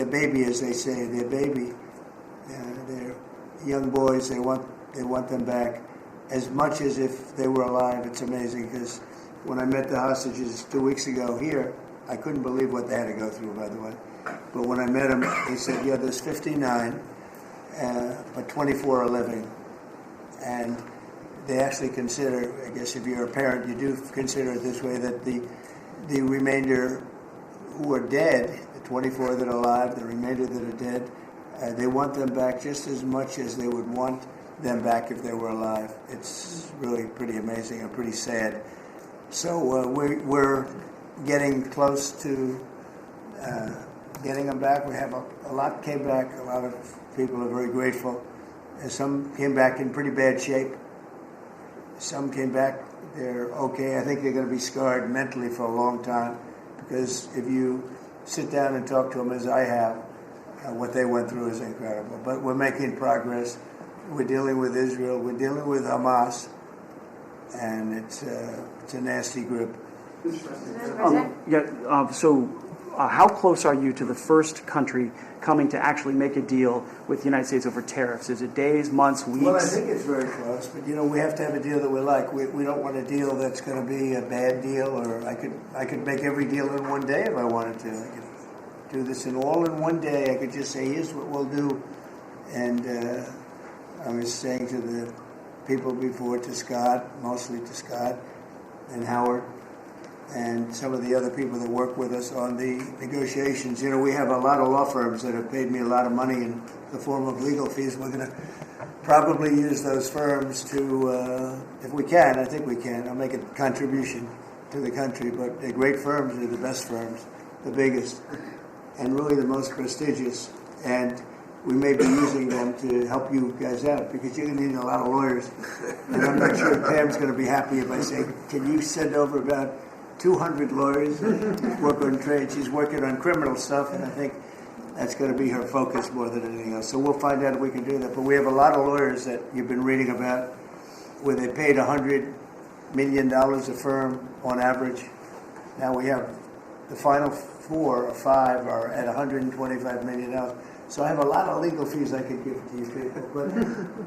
Speaker 2: baby, as they say, their baby, their young boys. They want them back as much as if they were alive. It's amazing because when I met the hostages 2 weeks ago here, I couldn't believe what they had to go through, by the way. But when I met them, they said, yeah, there's 59, but 24 are living. And they actually consider, I guess if you're a parent, you do consider it this way, that the remainder who are dead, 24 that are alive, the remainder that are dead, they want them back just as much as they would want them back if they were alive. It's really pretty amazing and pretty sad. So we're getting close to getting them back. We have a lot came back. A lot of people are very grateful. And some came back in pretty bad shape. Some came back, they're okay. I think they're going to be scarred mentally for a long time because if you sit down and talk to them as I have, what they went through is incredible. But we're making progress. We're dealing with Israel. We're dealing with Hamas, and it's a nasty group.
Speaker 8: How close are you to the first country coming to actually make a deal with the United States over tariffs? Is it days, months, weeks?
Speaker 2: Well, I think it's very close, but we have to have a deal that we like. We don't want a deal that's going to be a bad deal, or I could make every deal in one day if I wanted to. I could do this all in one day. I could just say, here's what we'll do. And I was saying to the people before, to Scott, mostly to Scott and Howard, and some of the other people that work with us on the negotiations. We have a lot of law firms that have paid me a lot of money in the form of legal fees. We're going to probably use those firms to, if we can, I think we can. I'll make a contribution to the country, but they're great firms. They're the best firms, the biggest, and really the most prestigious. And we may be using them to help you guys out, because you're going to need a lot of lawyers. And I'm not sure Pam's going to be happy if I say, can you send over about 200 lawyers that work on trade? She's working on criminal stuff, and I think that's going to be her focus more than anything else. So we'll find out if we can do that. But we have a lot of lawyers that you've been reading about where they paid $100 million a firm on average. Now we have the final 4 or 5 are at $125 million. So I have a lot of legal fees I could give to you people,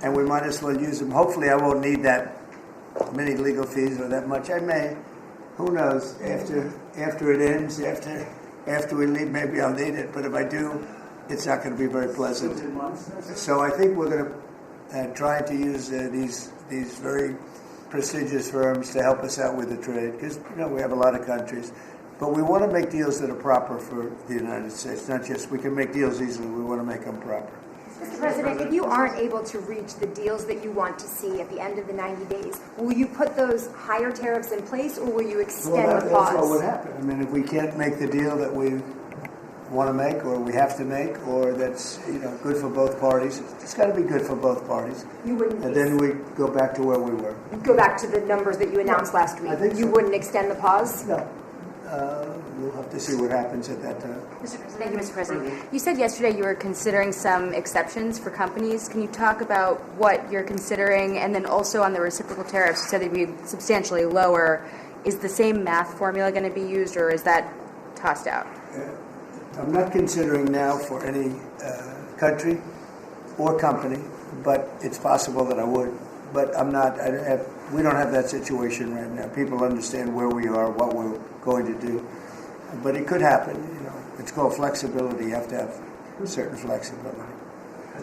Speaker 2: and we might as well use them. Hopefully I won't need that many legal fees or that much. I may. Who knows? After it ends, after we leave, maybe I'll need it. But if I do, it's not going to be very pleasant. So I think we're going to try to use these very prestigious firms to help us out with the trade, because we have a lot of countries. But we want to make deals that are proper for the United States, not just we can make deals easily. We want to make them proper.
Speaker 11: Mr. President, if you aren't able to reach the deals that you want to see at the end of the 90 days, will you put those higher tariffs in place, or will you extend the pause?
Speaker 2: That's what would happen. I mean, if we can't make the deal that we want to make, or we have to make, or that's good for both parties, it's got to be good for both parties.
Speaker 11: You wouldn't.
Speaker 2: And then we go back to where we were.
Speaker 11: Go back to the numbers that you announced last week.
Speaker 2: I think
Speaker 11: you
Speaker 2: so.
Speaker 11: wouldn't extend the pause?
Speaker 2: No. We'll have to see what happens at that time.
Speaker 9: Thank you, Mr. President. You said yesterday you were considering some exceptions for companies. Can you talk about what you're considering? And then also on the reciprocal tariffs, you said they'd be substantially lower. Is the same math formula going to be used, or is that tossed out?
Speaker 2: I'm not considering now for any country or company, but it's possible that I would. But I'm not. We don't have that situation right now. People understand where we are, what we're going to do. But it could happen. It's called flexibility. You have to have certain flexibility.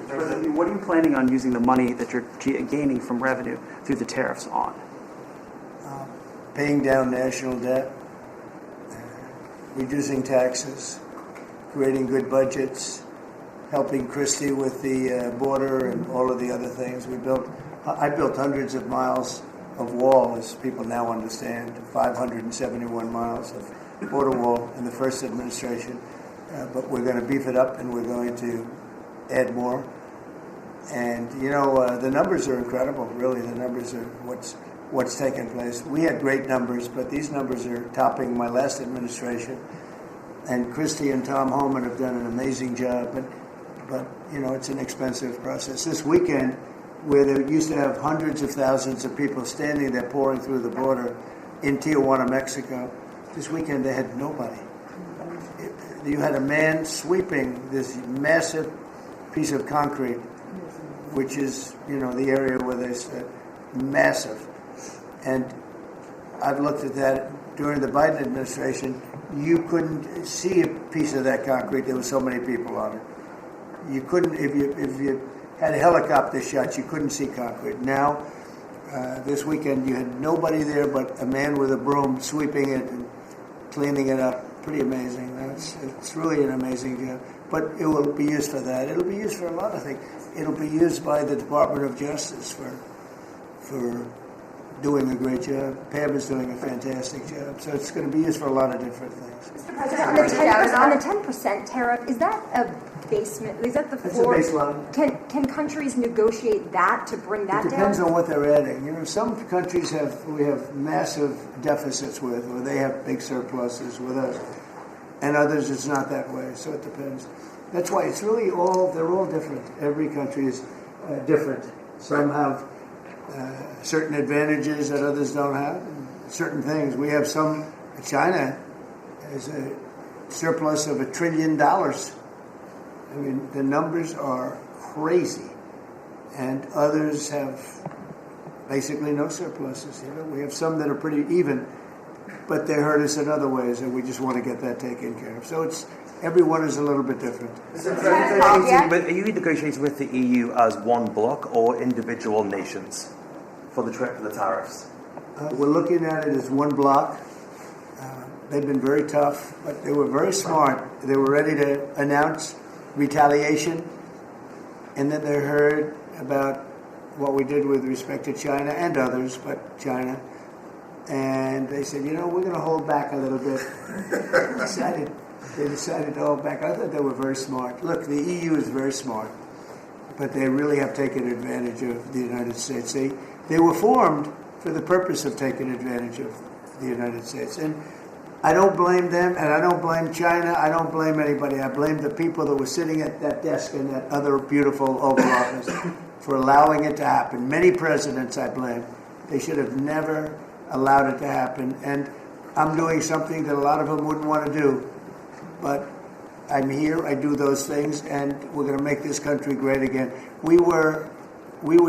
Speaker 8: President, what are you planning on using the money that you're gaining from revenue through the tariffs on?
Speaker 2: Paying down national debt, reducing taxes, creating good budgets, helping Christie with the border and all of the other things. I built hundreds of miles of wall, as people now understand, 571 miles of border wall in the first administration. But we're going to beef it up, and we're going to add more. And, the numbers are incredible, really. The numbers are what's taken place. We had great numbers, but these numbers are topping my last administration. And Christie and Tom Homan have done an amazing job. But it's an expensive process. This weekend, where they used to have hundreds of thousands of people standing there pouring through the border in Tijuana, Mexico, this weekend they had nobody. You had a man sweeping this massive piece of concrete, which is, the area where they said massive. And I've looked at that during the Biden administration. You couldn't see a piece of that concrete. There were so many people on it. You couldn't, if you had helicopter shots, you couldn't see concrete. Now, this weekend, you had nobody there but a man with a broom sweeping it and cleaning it up. Pretty amazing. It's really an amazing job. But it will be used for that. It'll be used for a lot of things. It'll be used by the Department of Justice for doing a great job. Pam is doing a fantastic job. So it's going to be used for a lot of different things.
Speaker 11: Mr. President, on the 10% tariff, is that a basement? Is that the floor?
Speaker 2: It's a baseline.
Speaker 11: Can countries negotiate that to bring that down?
Speaker 2: It depends on what they're adding. Some countries we have massive deficits with, or they have big surpluses with us. and others it's not that way. So it depends. That's why it's really they're all different. Every country is different. Some have certain advantages that others don't have, and certain things. We have China has a surplus of $1 trillion. I mean, the numbers are crazy. And others have basically no surpluses. We have some that are pretty even, but they hurt us in other ways, and we just want to get that taken care of. So everyone is a little bit different.
Speaker 12: But are you negotiating with the EU as one bloc or individual nations for the tariffs?
Speaker 2: We're looking at it as one bloc. They've been very tough, but they were very smart. They were ready to announce retaliation, and then they heard about what we did with respect to China and others, but China. And they said, we're going to hold back a little bit. They decided to hold back. I thought they were very smart. Look, the EU is very smart, but they really have taken advantage of the United States. They were formed for the purpose of taking advantage of the United States. And I don't blame them, and I don't blame China. I don't blame anybody. I blame the people that were sitting at that desk in that other beautiful Oval Office for allowing it to happen. Many presidents I blame. They should have never allowed it to happen. And I'm doing something that a lot of them wouldn't want to do. But I'm here, I do those things, and we're going to make this country great again. We were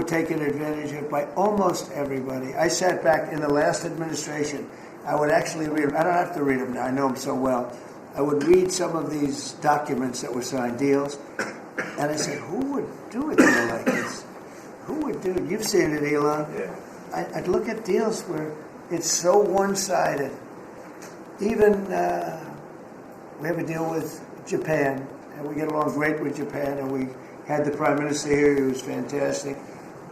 Speaker 2: taken advantage of by almost everybody. I sat back in the last administration. I would actually read them. I don't have to read them now. I know them so well. I would read some of these documents that were signed, deals, and I said, who would do a deal like this? Who would do it? You've seen it, Elon. Yeah. I'd look at deals where it's so one-sided. Even we have a deal with Japan, and we get along great with Japan, and we had the Prime Minister here. He was fantastic.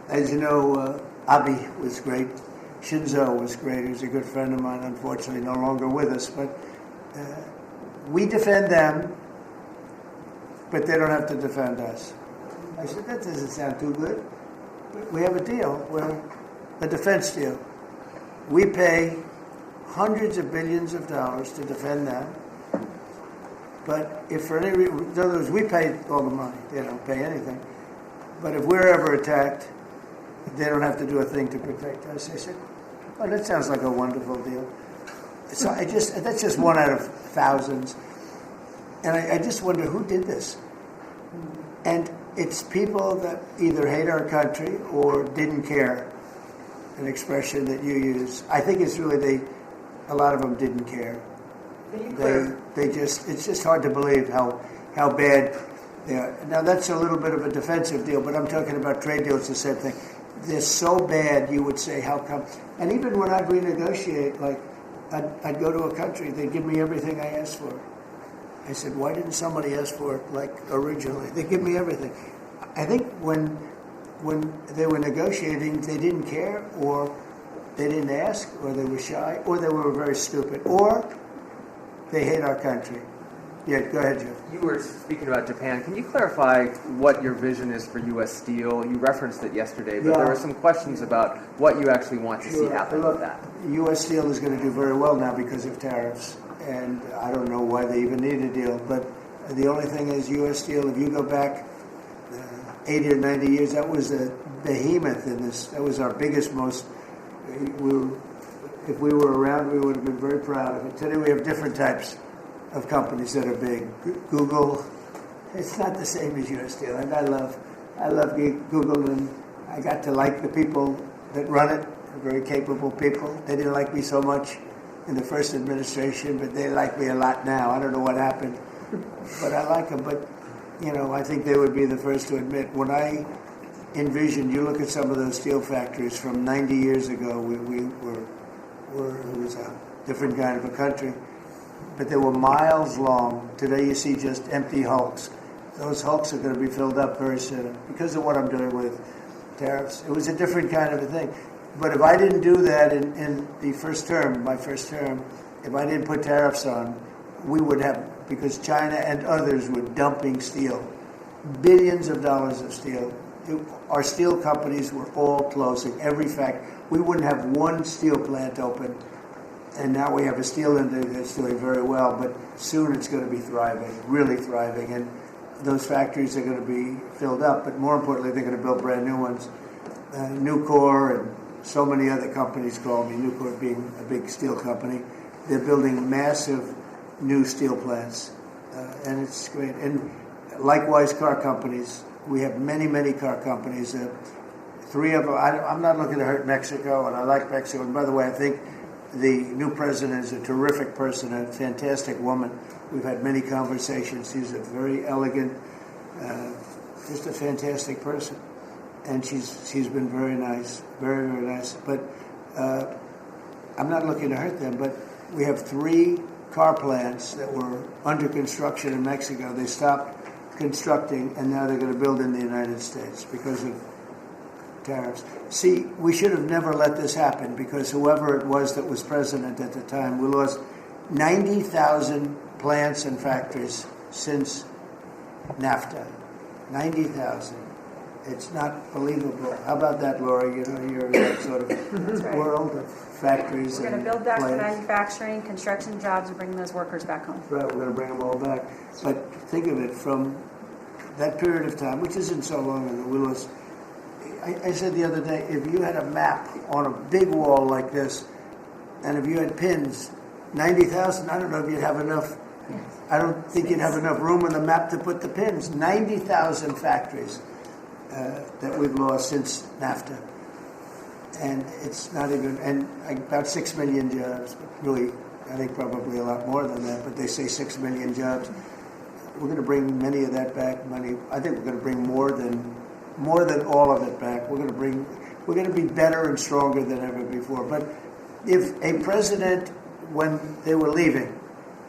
Speaker 2: As you know, Abe was great. Shinzo was great. He was a good friend of mine, unfortunately no longer with us. But we defend them, but they don't have to defend us. I said, that doesn't sound too good. We have a deal, a defense deal. We pay hundreds of billions of dollars to defend them. But if for any reason, in other words, we pay all the money. They don't pay anything. But if we're ever attacked, they don't have to do a thing to protect us. I said, well, that sounds like a wonderful deal. So that's just one out of thousands. And I just wonder who did this. And it's people that either hate our country or didn't care, an expression that you use. I think it's really a lot of them didn't care. It's just hard to believe how bad they are. Now that's a little bit of a defensive deal, but I'm talking about trade deals, the same thing. They're so bad, you would say, how come? And even when I'd renegotiate, like I'd go to a country, they'd give me everything I asked for. I said, why didn't somebody ask for it like originally? They give me everything. I think when they were negotiating, they didn't care, or they didn't ask, or they were shy, or they were very stupid, or they hate our country. Yeah, go ahead, Joe.
Speaker 4: You were speaking about Japan. Can you clarify what your vision is for U.S. Steel? You referenced it yesterday, but there were some questions about what you actually want to see happen with that.
Speaker 2: U.S. Steel is going to do very well now because of tariffs, and I don't know why they even need a deal, but the only thing is U.S. Steel, if you go back 80 or 90 years, that was a behemoth in this. That was our biggest, if we were around, we would have been very proud of it. Today we have different types of companies that are big. Google, it's not the same as U.S. Steel, and I love Google, and I got to like the people that run it. They're very capable people. They didn't like me so much in the first administration, but they like me a lot now. I don't know what happened, but I like them. But I think they would be the first to admit, when I envisioned, you look at some of those steel factories from 90 years ago, it was a different kind of a country, but they were miles long. Today you see just empty hulks. Those hulks are going to be filled up very soon because of what I'm doing with tariffs. It was a different kind of a thing. But if I didn't do that in the my first term, if I didn't put tariffs on, we would have, because China and others were dumping steel, billions of dollars of steel. Our steel companies were all closing, every factory. We wouldn't have one steel plant open And now we have a steel industry that's doing very well, but soon it's going to be thriving, really thriving. And those factories are going to be filled up, but more importantly, they're going to build brand new ones. Nucor and so many other companies call me, Nucor being a big steel company. They're building massive new steel plants, and it's great. And likewise, car companies. We have many, many car companies. 3 of them, I'm not looking to hurt Mexico, and I like Mexico. And by the way, I think the new president is a terrific person, a fantastic woman. We've had many conversations. She's a very elegant, just a fantastic person. And she's been very nice, very, very nice. But I'm not looking to hurt them, but we have 3 car plants that were under construction in Mexico. They stopped constructing, and now they're going to build in the United States because of tariffs. See, we should have never let this happen, because whoever it was that was president at the time, we lost 90,000 plants and factories since NAFTA. 90,000. It's not believable. How about that, Laura? You know, you're in that sort of world of factories.
Speaker 13: We're going to build back the manufacturing, construction jobs, and bring those workers back home.
Speaker 2: Right, we're going to bring them all back. But think of it, from that period of time, which isn't so long ago, we lost. I said the other day, if you had a map on a big wall like this, and if you had pins, 90,000, I don't know if you'd have enough. I don't think you'd have enough room on the map to put the pins. 90,000 factories that we've lost since NAFTA. And it's not even, and about 6 million jobs, but really, I think probably a lot more than that, but they say 6 million jobs. We're going to bring many of that back. I think we're going to bring more than all of it back. We're going to be better and stronger than ever before. But if a president, when they were leaving,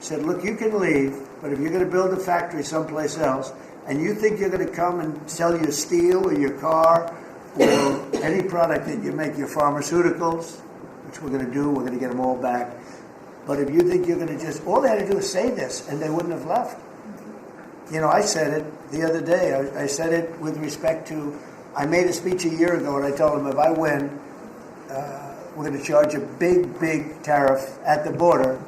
Speaker 2: said, look, you can leave, but if you're going to build a factory someplace else, and you think you're going to come and sell your steel or your car or any product that you make, your pharmaceuticals, which we're going to do, we're going to get them all back. But if you think you're going to just, all they had to do is say this, and they wouldn't have left. You know, I said it the other day. I said it with respect to, I made a speech a year ago, and I told them if I win, we're going to charge a big, big tariff at the border.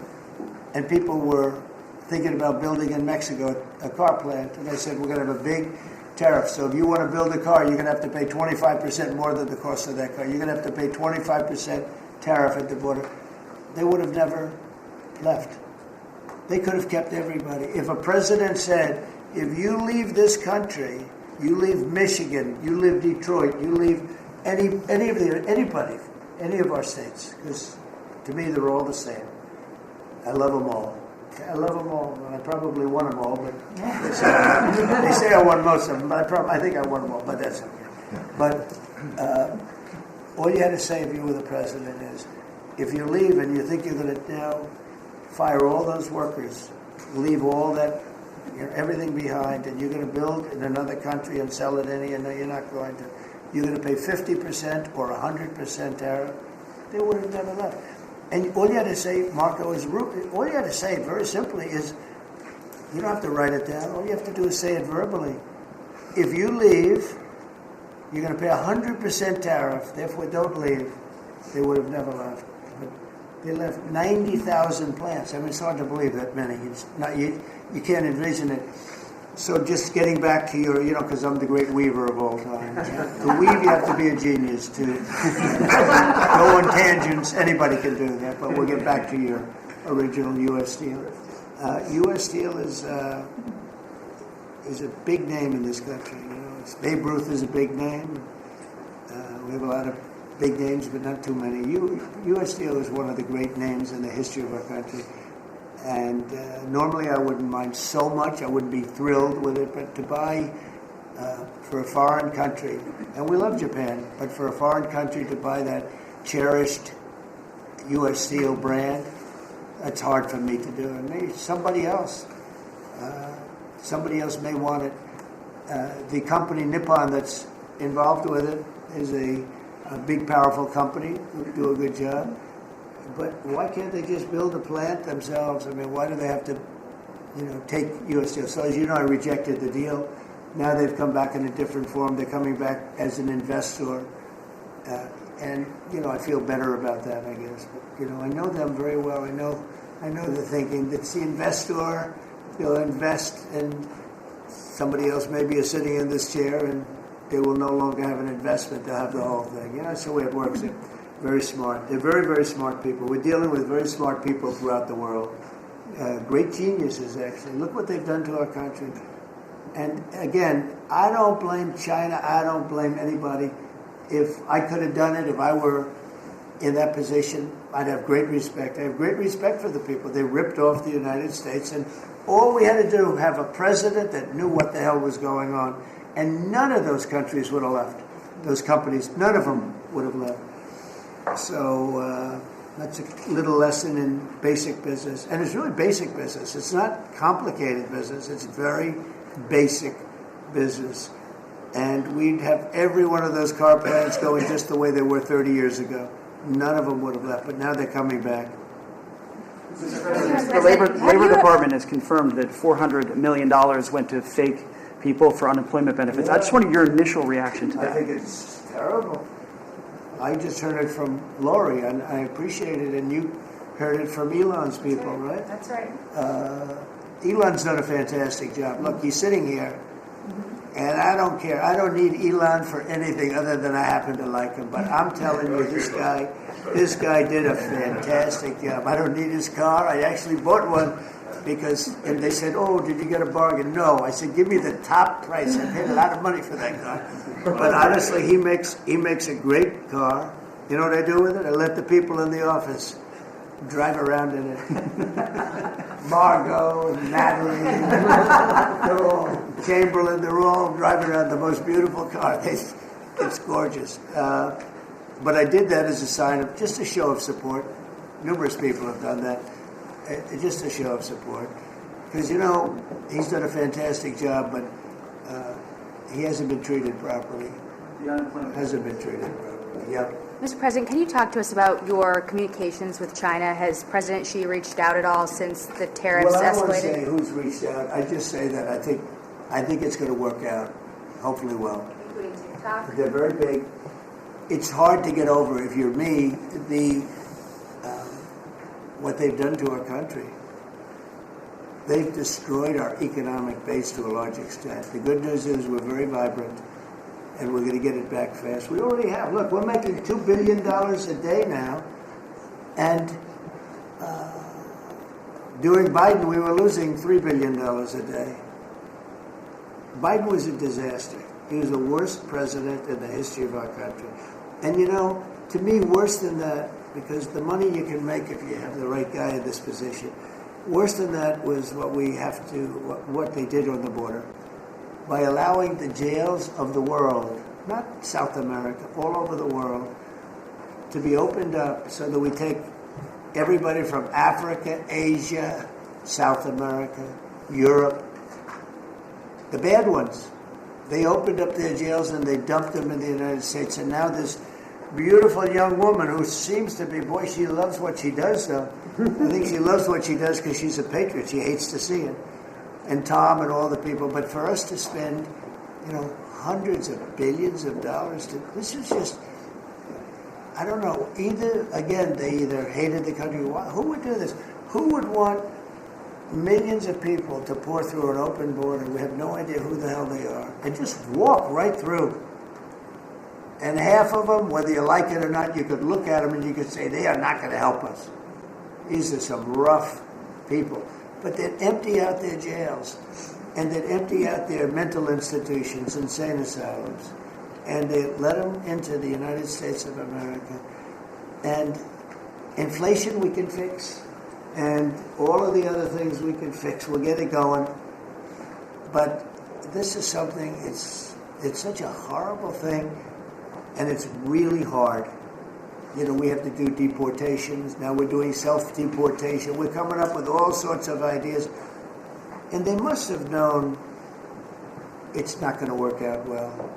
Speaker 2: And people were thinking about building in Mexico a car plant. And I said, we're going to have a big tariff. So if you want to build a car, you're going to have to pay 25% more than the cost of that car. You're going to have to pay 25% tariff at the border. They would have never left. They could have kept everybody. If a president said, if you leave this country, you leave Michigan, you leave Detroit, you leave anybody, any of our states, because to me they're all the same. I love them all. I love them all, and I probably won them all, but they say I won most of them, but I think I won them all, but that's okay. But all you had to say if you were the president is, if you leave and you think you're going to now fire all those workers, leave all that, everything behind, and you're going to build in another country and sell it any, and no, you're not going to. You're going to pay 50% or 100% tariff. They would have never left. And all you had to say, Marco, all you had to say very simply is, you don't have to write it down. All you have to do is say it verbally. If you leave, you're going to pay 100% tariff. Therefore, don't leave. They would have never left. But they left 90,000 plants. I mean, it's hard to believe that many. It's not, you can't envision it. So just getting back to your, because I'm the great weaver of all time. To weave, you have to be a genius. To go on tangents, anybody can do that. But we'll get back to your original U.S. Steel. U.S. Steel is a big name in this country. Babe Ruth is a big name. We have a lot of big names, but not too many. U.S. Steel is one of the great names in the history of our country. And normally I wouldn't mind so much, I wouldn't be thrilled with it, but to buy for a foreign country, and we love Japan, but for a foreign country to buy that cherished U.S. Steel brand, that's hard for me to do. And maybe somebody else may want it. The company Nippon that's involved with it is a big, powerful company who do a good job. But why can't they just build a plant themselves? I mean, why do they have to, take U.S. Steel? So as you know, I rejected the deal. Now they've come back in a different form. They're coming back as an investor. And, I feel better about that, I guess. But, I know them very well. I know the thinking. It's the investor, they'll invest, and somebody else maybe is sitting in this chair, and they will no longer have an investment. They'll have the whole thing. That's the way it works. They're very smart. They're very, very smart people. We're dealing with very smart people throughout the world. Great geniuses, actually. Look what they've done to our country. And again, I don't blame China. I don't blame anybody. If I could have done it, if I were in that position, I'd have great respect. I have great respect for the people. They ripped off the United States, and all we had to do have a president that knew what the hell was going on. And none of those countries would have left. Those companies, none of them would have left. So that's a little lesson in basic business. And it's really basic business. It's not complicated business. It's very basic business. And we'd have every one of those car plants going just the way they were 30 years ago. None of them would have left, but now they're coming back.
Speaker 8: The Labor Department has confirmed that $400 million went to fake people for unemployment benefits. I just wanted your initial reaction to that.
Speaker 2: I think it's terrible. I just heard it from Lori, and I appreciate it, and you heard it from Elon's people, right?
Speaker 13: That's right.
Speaker 2: Elon's done a fantastic job. Look, he's sitting here, and I don't care. I don't need Elon for anything other than I happen to like him. But I'm telling you, this guy did a fantastic job. I don't need his car. I actually bought one and they said, "Oh, did you get a bargain?" No. I said, "Give me the top price." I paid a lot of money for that car. But honestly, he makes a great car. You know what I do with it? I let the people in the office drive around in it. Margot and Natalie, they're all Chamberlain. They're all driving around the most beautiful car. It's gorgeous. But I did that as a sign of just a show of support. Numerous people have done that. Just a show of support. Because, he's done a fantastic job, but he hasn't been treated properly. Hasn't been treated properly. Yep.
Speaker 9: Mr. President, can you talk to us about your communications with China? Has President Xi reached out at all since the tariffs escalated?
Speaker 2: Well, I won't say who's reached out. I just say that I think it's going to work out, hopefully well.
Speaker 9: Including TikTok?
Speaker 2: They're very big. It's hard to get over, if you're me, what they've done to our country. They've destroyed our economic base to a large extent. The good news is we're very vibrant, and we're going to get it back fast. We already have. Look, we're making $2 billion a day now, and during Biden, we were losing $3 billion a day. Biden was a disaster. He was the worst president in the history of our country. And to me, worse than that, because the money you can make if you have the right guy in this position, worse than that was what they did on the border. By allowing the jails of the world, not South America, all over the world, to be opened up so that we take everybody from Africa, Asia, South America, Europe, the bad ones. They opened up their jails and they dumped them in the United States. And now this beautiful young woman who seems to be, boy, she loves what she does, though. I think she loves what she does because she's a patriot. She hates to see it. And Tom and all the people. But for us to spend, hundreds of billions of dollars, this is just, I don't know. They either hated the country. Who would do this? Who would want millions of people to pour through an open border? We have no idea who the hell they are. And just walk right through. And half of them, whether you like it or not, you could look at them and you could say, they are not going to help us. These are some rough people. But they'd empty out their jails, and they'd empty out their mental institutions, insane asylums, and they'd let them into the United States of America. And inflation we can fix, and all of the other things we can fix. We'll get it going. But this is something, it's such a horrible thing, and it's really hard. We have to do deportations. Now we're doing self-deportation. We're coming up with all sorts of ideas. And they must have known it's not going to work out well.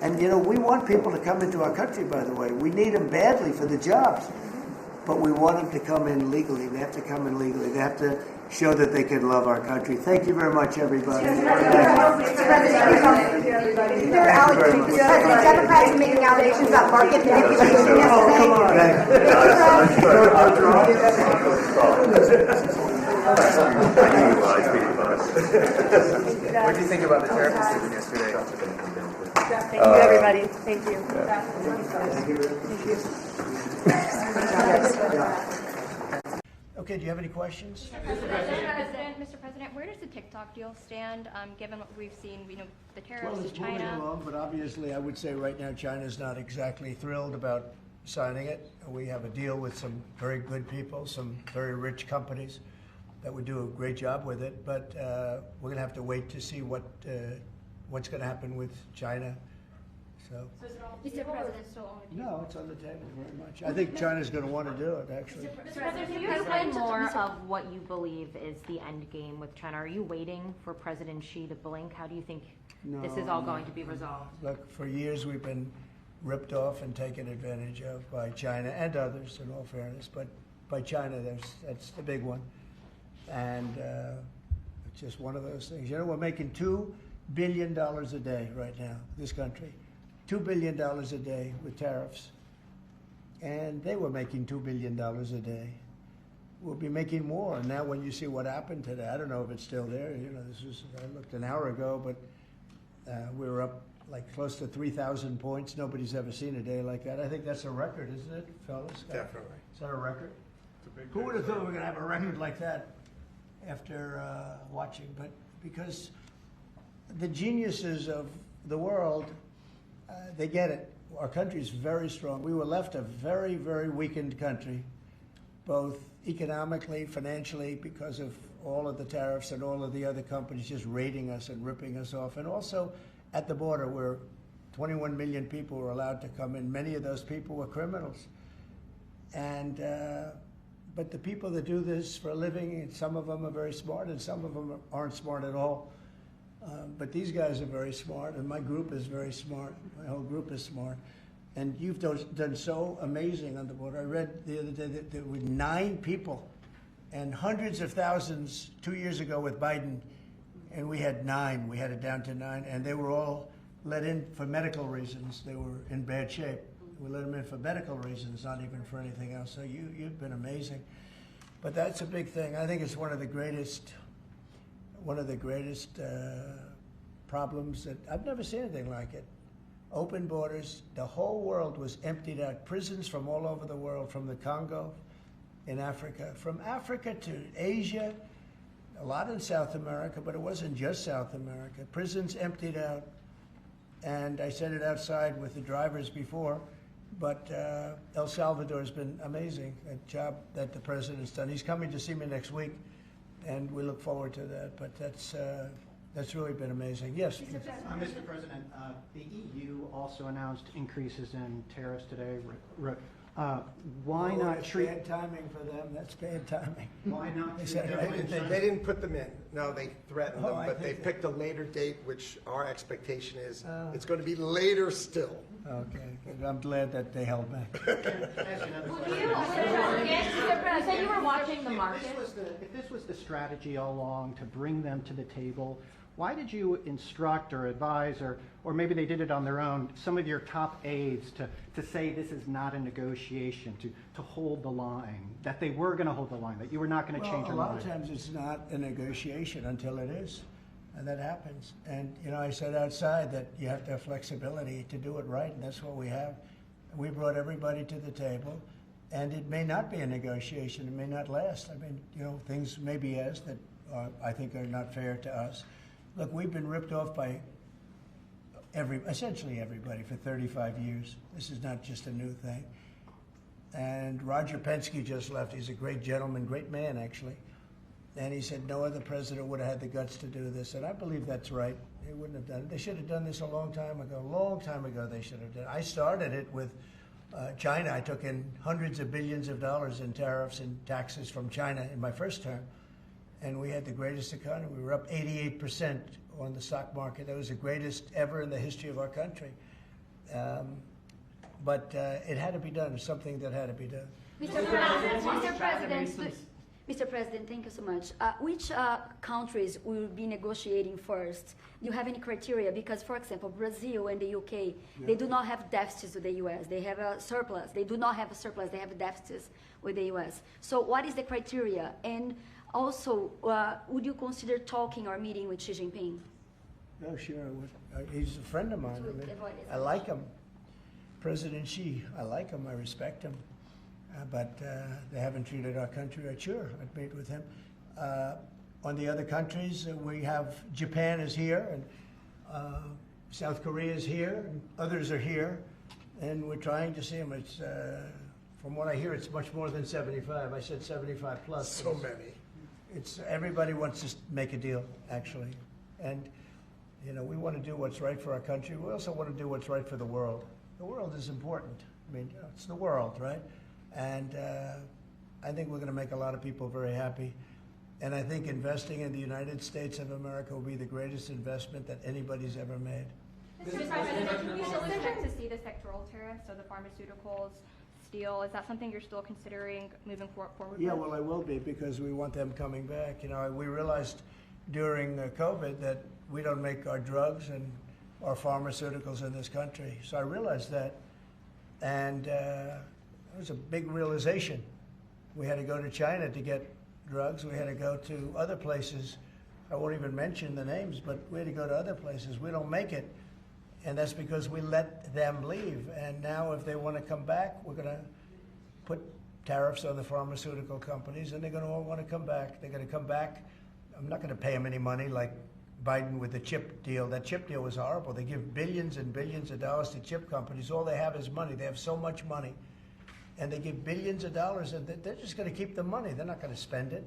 Speaker 2: And, we want people to come into our country, by the way. We need them badly for the jobs. but we want them to come in legally. They have to come in legally. They have to show that they can love our country. Thank you very much, everybody.
Speaker 11: Democrats are making allegations about market manipulation
Speaker 4: What do you think about the tariff decision yesterday?
Speaker 13: Thank you, everybody. Thank you.
Speaker 2: Okay, do you have any questions?
Speaker 6: Mr. President, where does the TikTok deal stand, given what we've seen, the tariffs
Speaker 2: Well,
Speaker 6: to
Speaker 2: it's moving
Speaker 6: China?
Speaker 2: along, but obviously I would say right now China's not exactly thrilled about signing it. We have a deal with some very good people, some very rich companies that would do a great job with it, but we're going to have to wait to see what's going to happen with China. So,
Speaker 6: Mr. President, still on the table?
Speaker 2: no, it's on the table very much. I think China's going to want to do it, actually.
Speaker 14: Mr. President, can you explain more of what you believe is the end game with China? Are you waiting for President Xi to blink? How do you think this is all going to be resolved?
Speaker 2: Look, for years we've been ripped off and taken advantage of by China and others, in all fairness, but by China, that's the big one. And it's just one of those things. We're making $2 billion a day right now, this country. $2 billion a day with tariffs. And they were making $2 billion a day. We'll be making more. And now when you see what happened today, I don't know if it's still there. I looked an hour ago, but we were up like close to 3,000 points. Nobody's ever seen a day like that. I think that's a record, isn't it, fellas?
Speaker 15: Definitely.
Speaker 2: Is that a record? Who would have thought we were going to have a record like that after watching? But because the geniuses of the world, they get it. Our country's very strong. We were left a very, very weakened country, both economically, financially, because of all of the tariffs and all of the other companies just raiding us and ripping us off. And also at the border where 21 million people were allowed to come in. Many of those people were criminals. And but the people that do this for a living, some of them are very smart and some of them aren't smart at all. But these guys are very smart, and my group is very smart. My whole group is smart. And you've done so amazing on the border. I read the other day that there were 9 people and hundreds of thousands 2 years ago with Biden, and we had 9. We had it down to 9, and they were all let in for medical reasons. They were in bad shape. We let them in for medical reasons, not even for anything else. So you've been amazing. But that's a big thing. I think it's one of the greatest problems that I've never seen anything like it. Open borders, the whole world was emptied out. Prisons from all over the world, from the Congo in Africa, from Africa to Asia, a lot in South America, but it wasn't just South America. Prisons emptied out, and I said it outside with the drivers before, but El Salvador has been amazing, a job that the president's done. He's coming to see me next week, and we look forward to that. But that's really been amazing. Yes.
Speaker 16: Mr. President, the EU also announced increases in tariffs today. Why not treat?
Speaker 2: Bad timing for them. That's bad timing.
Speaker 16: Why not?
Speaker 15: They didn't put them in. No, they threatened them, but they
Speaker 2: think
Speaker 15: picked a later date, which our expectation is it's going to be later still.
Speaker 2: Okay, I'm glad that they held back.
Speaker 14: You said you were watching the market.
Speaker 16: If this was the strategy all along to bring them to the table, why did you instruct or advise, or maybe they did it on their own, some of your top aides to say this is not a negotiation, to hold the line, that they were going to hold the line, that you were not going to change your mind?
Speaker 2: A lot of times it's not a negotiation until it is, and that happens. And, I said outside that you have to have flexibility to do it right, and that's what we have. We brought everybody to the table, and it may not be a negotiation. It may not last. I mean, things may be asked that I think are not fair to us. Look, we've been ripped off by essentially everybody for 35 years. This is not just a new thing. And Roger Penske just left. He's a great gentleman, great man, actually. And he said no other president would have had the guts to do this. And I believe that's right. They wouldn't have done it. They should have done this a long time ago. A long time ago they should have done it. I started it with China. I took in hundreds of billions of dollars in tariffs and taxes from China in my first term. And we had the greatest economy. We were up 88% on the stock market. That was the greatest ever in the history of our country. But it had to be done. It's something that had to be done.
Speaker 17: Mr. President, thank you so much. Which countries will be negotiating first? Do you have any criteria? Because, for example, Brazil and the UK, they do not have deficits with the US. They have a surplus. They do not have a surplus. They have deficits with the US. So what is the criteria? And also, would you consider talking or meeting with Xi Jinping?
Speaker 2: No, sure. I would. He's a friend of mine. I like him. President Xi, I like him. I respect him. But they haven't treated our country right. Sure, I'd meet with him. On the other countries, we have Japan is here, and South Korea is here, and others are here, and we're trying to see them. It's, from what I hear, it's much more than 75. I said 75 plus.
Speaker 15: So many.
Speaker 2: It's everybody wants to make a deal, actually, and you know we want to do what's right for our country. We also want to do what's right for the world. The world is important. I mean, you know, it's the world, right? And I think we're going to make a lot of people very happy. And I think investing in the United States of America will be the greatest investment that anybody's ever made.
Speaker 6: Mr. President, can we still expect to see the sectoral tariffs, so the pharmaceuticals, steel? Is that something you're still considering moving forward
Speaker 2: Yeah,
Speaker 6: with?
Speaker 2: well, I will be because we want them coming back. You know, we realized during COVID that we don't make our drugs and our pharmaceuticals in this country. So I realized that. And it was a big realization. We had to go to China to get drugs. We had to go to other places. I won't even mention the names, but we had to go to other places. We don't make it, and that's because we let them leave. And now if they want to come back, we're going to put tariffs on the pharmaceutical companies, and they're going to all want to come back. They're going to come back. I'm not going to pay them any money like Biden with the chip deal. That chip deal was horrible. They give billions and billions of dollars to chip companies. All they have is money. They have so much money. And they give billions of dollars, and they're just going to keep the money. They're not going to spend it.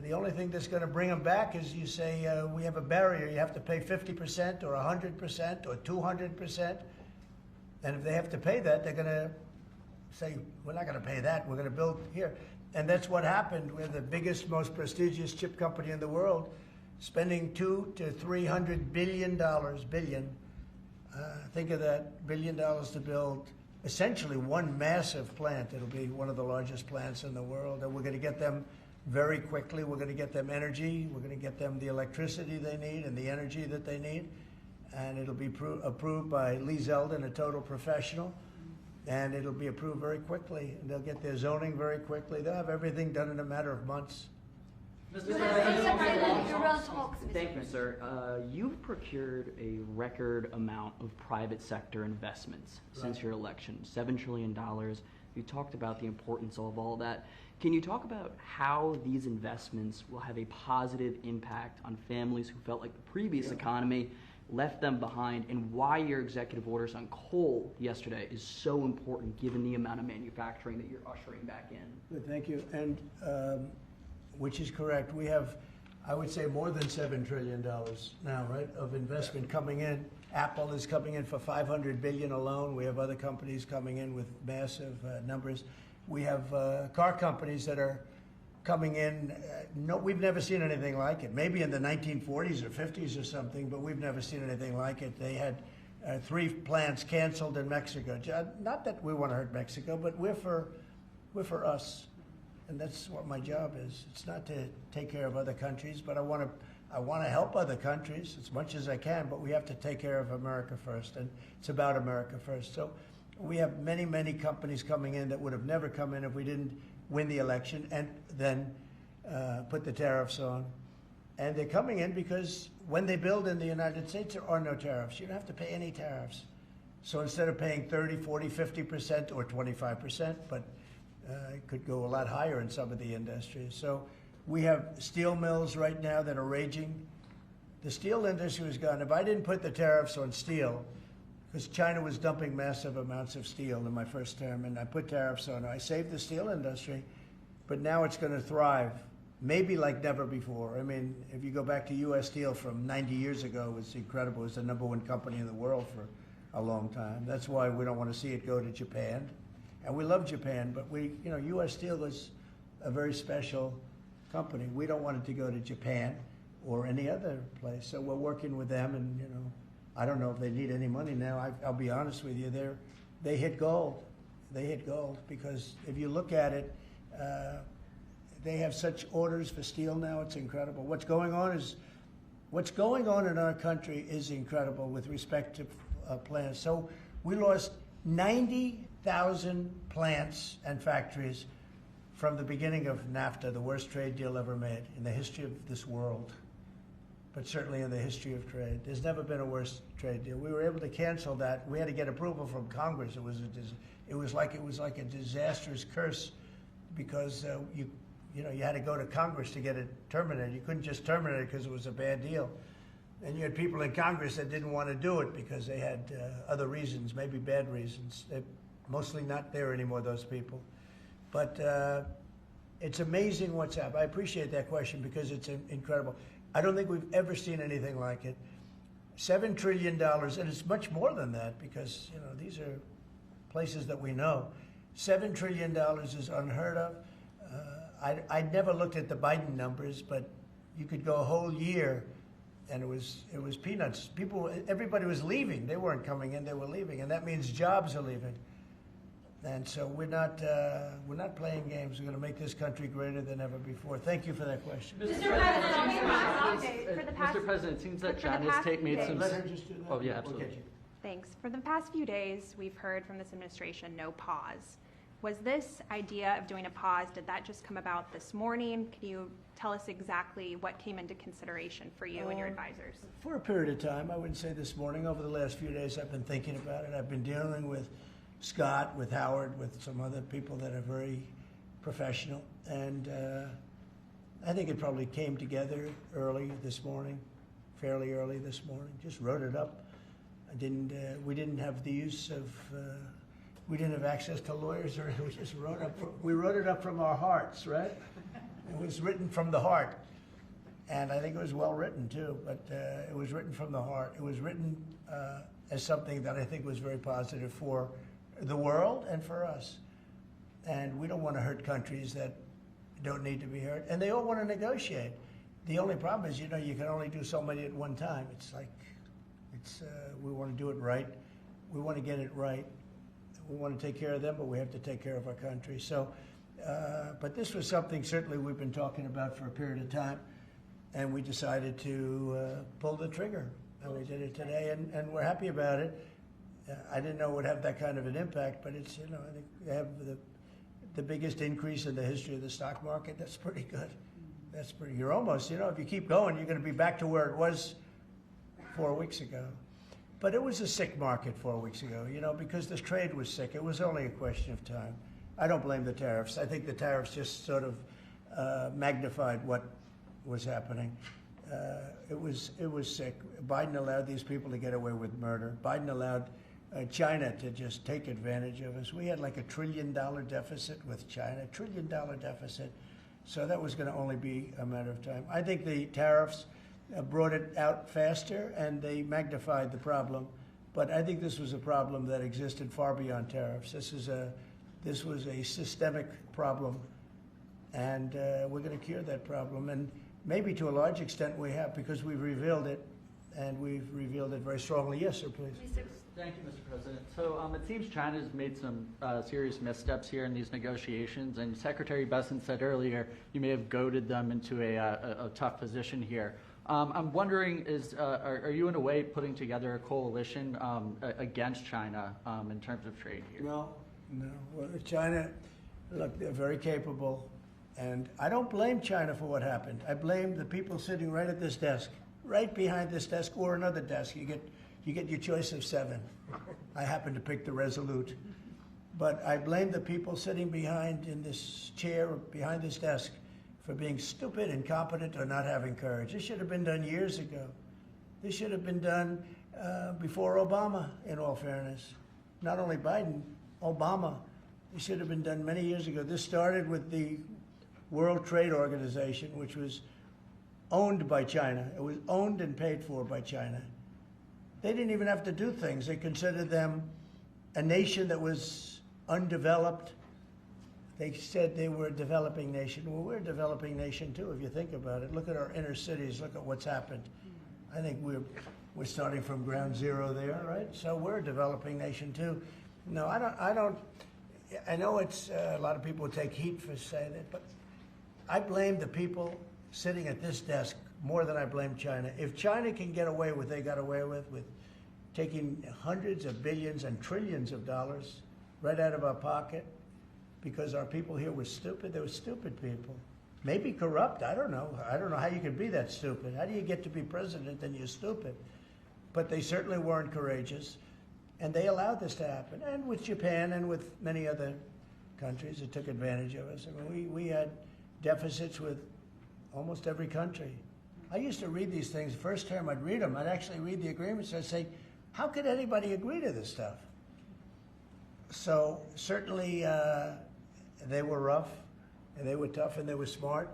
Speaker 2: The only thing that's going to bring them back is you say, we have a barrier. You have to pay 50% or 100% or 200%. And if they have to pay that, they're going to say, we're not going to pay that. We're going to build here. And that's what happened. We're the biggest, most prestigious chip company in the world, spending $200 to $300 billion. Think of that, $1 billion to build essentially one massive plant. It'll be one of the largest plants in the world, and we're going to get them very quickly. We're going to get them energy. We're going to get them the electricity they need and the energy that they need, and it'll be approved by Lee Zeldin, a total professional, and it'll be approved very quickly. And they'll get their zoning very quickly. They'll have everything done in a matter of months.
Speaker 8: Thank you, sir. You've procured a record amount of private sector investments since your election, $7 trillion. You talked about the importance of all that. Can you talk about how these investments will have a positive impact on families who felt like the previous economy left them behind, and why your executive orders on coal yesterday is so important given the amount of manufacturing that you're ushering back in?
Speaker 2: Good, thank you. And which is correct. We have, I would say, more than $7 trillion now, right, of investment coming in. Apple is coming in for $500 billion alone. We have other companies coming in with massive numbers. We have car companies that are coming in. No, we've never seen anything like it. Maybe in the 1940s or 50s or something, but we've never seen anything like it. They had 3 plants canceled in Mexico. Not that we want to hurt Mexico, but we're for us. And that's what my job is. It's not to take care of other countries, but I want to help other countries as much as I can, but we have to take care of America first, and it's about America first. So we have many, many companies coming in that would have never come in if we didn't win the election and then put the tariffs on. And they're coming in because when they build in the United States, there are no tariffs. You don't have to pay any tariffs. So instead of paying 30, 40, 50% or 25%, but it could go a lot higher in some of the industries. So we have steel mills right now that are raging. The steel industry was gone. If I didn't put the tariffs on steel, because China was dumping massive amounts of steel in my first term, and I put tariffs on it, I saved the steel industry, but now it's going to thrive, maybe like never before. I mean, if you go back to U.S. Steel from 90 years ago, it was incredible. It was the #1 company in the world for a long time. That's why we don't want to see it go to Japan. And we love Japan, but U.S. Steel was a very special company. We don't want it to go to Japan or any other place. So we're working with them, and I don't know if they need any money now. I'll be honest with you, they hit gold. they hit gold, because if you look at it, they have such orders for steel now, it's incredible. What's going on in our country is incredible with respect to plants. So we lost 90,000 plants and factories from the beginning of NAFTA, the worst trade deal ever made in the history of this world, but certainly in the history of trade. There's never been a worse trade deal. We were able to cancel that. We had to get approval from Congress. It was like a disastrous curse, because you had to go to Congress to get it terminated. You couldn't just terminate it because it was a bad deal. And you had people in Congress that didn't want to do it because they had other reasons, maybe bad reasons. They're mostly not there anymore, those people. But it's amazing what's happened. I appreciate that question because it's incredible. I don't think we've ever seen anything like it. $7 trillion, and it's much more than that, because these are places that we know. $7 trillion is unheard of. I never looked at the Biden numbers, but you could go a whole year, and it was peanuts. Everybody was leaving. They weren't coming in; they were leaving, and that means jobs are leaving. And so we're not playing games. We're going to make this country greater than ever before. Thank you for that question.
Speaker 18: Mr. President, it seems that China's made some.
Speaker 2: Let her just do that.
Speaker 18: Oh yeah, absolutely.
Speaker 6: Thanks. For the past few days, we've heard from this administration no pause. Was this idea of doing a pause, did that just come about this morning? Can you tell us exactly what came into consideration for you and your advisors?
Speaker 2: For a period of time, I wouldn't say this morning. Over the last few days, I've been thinking about it. I've been dealing with Scott, with Howard, with some other people that are very professional. And I think it probably came together early this morning, fairly early this morning. Just wrote it up. We didn't have the use of, we didn't have access to lawyers, or we just we wrote it up from our hearts, right? It was written from the heart. And I think it was well written too, but it was written from the heart. It was written as something that I think was very positive for the world and for us. And we don't want to hurt countries that don't need to be hurt. And they all want to negotiate. The only problem is, you can only do so many at one time. We want to do it right. We want to get it right. We want to take care of them, but we have to take care of our country. So, but this was something certainly we've been talking about for a period of time, and we decided to pull the trigger. And we did it today, and we're happy about it. I didn't know it would have that kind of an impact, but it's, I think they have the biggest increase in the history of the stock market. That's pretty good. You're almost, if you keep going, you're going to be back to where it was 4 weeks ago. But it was a sick market 4 weeks ago, because the trade was sick. It was only a question of time. I don't blame the tariffs. I think the tariffs just sort of magnified what was happening. It was sick. Biden allowed these people to get away with murder. Biden allowed China to just take advantage of us. We had like $1 trillion deficit with China, $1 trillion deficit. So that was going to only be a matter of time. I think the tariffs brought it out faster, and they magnified the problem. But I think this was a problem that existed far beyond tariffs. This was a systemic problem, and we're going to cure that problem. And maybe to a large extent we have, because we've revealed it, and we've revealed it very strongly. Yes, sir, please.
Speaker 18: Thank you, Mr. President. So it seems China's made some serious missteps here in these negotiations, and Secretary Besson said earlier you may have goaded them into a tough position here. I'm wondering, are you in a way putting together a coalition against China in terms of trade here?
Speaker 2: No. Well, China, look, they're very capable, and I don't blame China for what happened. I blame the people sitting right at this desk, right behind this desk, or another desk. You get your choice of 7. I happen to pick the Resolute. But I blame the people sitting behind in this chair, behind this desk, for being stupid, incompetent, or not having courage. This should have been done years ago. This should have been done before Obama, in all fairness. Not only Biden, Obama. It should have been done many years ago. This started with the World Trade Organization, which was owned by China. It was owned and paid for by China. They didn't even have to do things. They considered them a nation that was undeveloped. They said they were a developing nation. Well, we're a developing nation too, if you think about it. Look at our inner cities. Look at what's happened. I think we're starting from ground zero there, right? So we're a developing nation too. No, I don't. I know it's a lot of people take heat for saying it, but I blame the people sitting at this desk more than I blame China. If China can get away with what they got away with taking hundreds of billions and trillions of dollars right out of our pocket because our people here were stupid, they were stupid people. Maybe corrupt, I don't know. I don't know how you can be that stupid. How do you get to be president and you're stupid? But they certainly weren't courageous. And they allowed this to happen. And with Japan and with many other countries that took advantage of us. I mean, we had deficits with almost every country. I used to read these things. First term, I'd read them. I'd actually read the agreements. I'd say, how could anybody agree to this stuff? So certainly they were rough, and they were tough, and they were smart.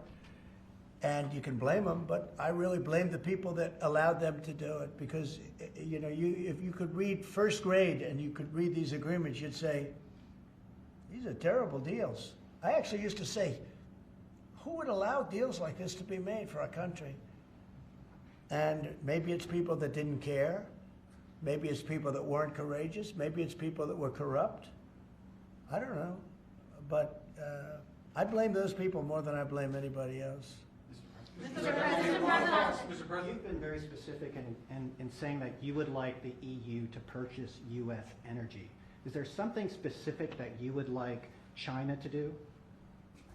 Speaker 2: And you can blame them, but I really blame the people that allowed them to do it, because you know, if you could read first grade and you could read these agreements, you'd say, these are terrible deals. I actually used to say, who would allow deals like this to be made for our country? And maybe it's people that didn't care. Maybe it's people that weren't courageous. Maybe it's people that were corrupt. I don't know. But I blame those people more than I blame anybody else.
Speaker 16: Mr. President, you've been very specific in saying that you would like the EU to purchase U.S. energy. Is there something specific that you would like China to do?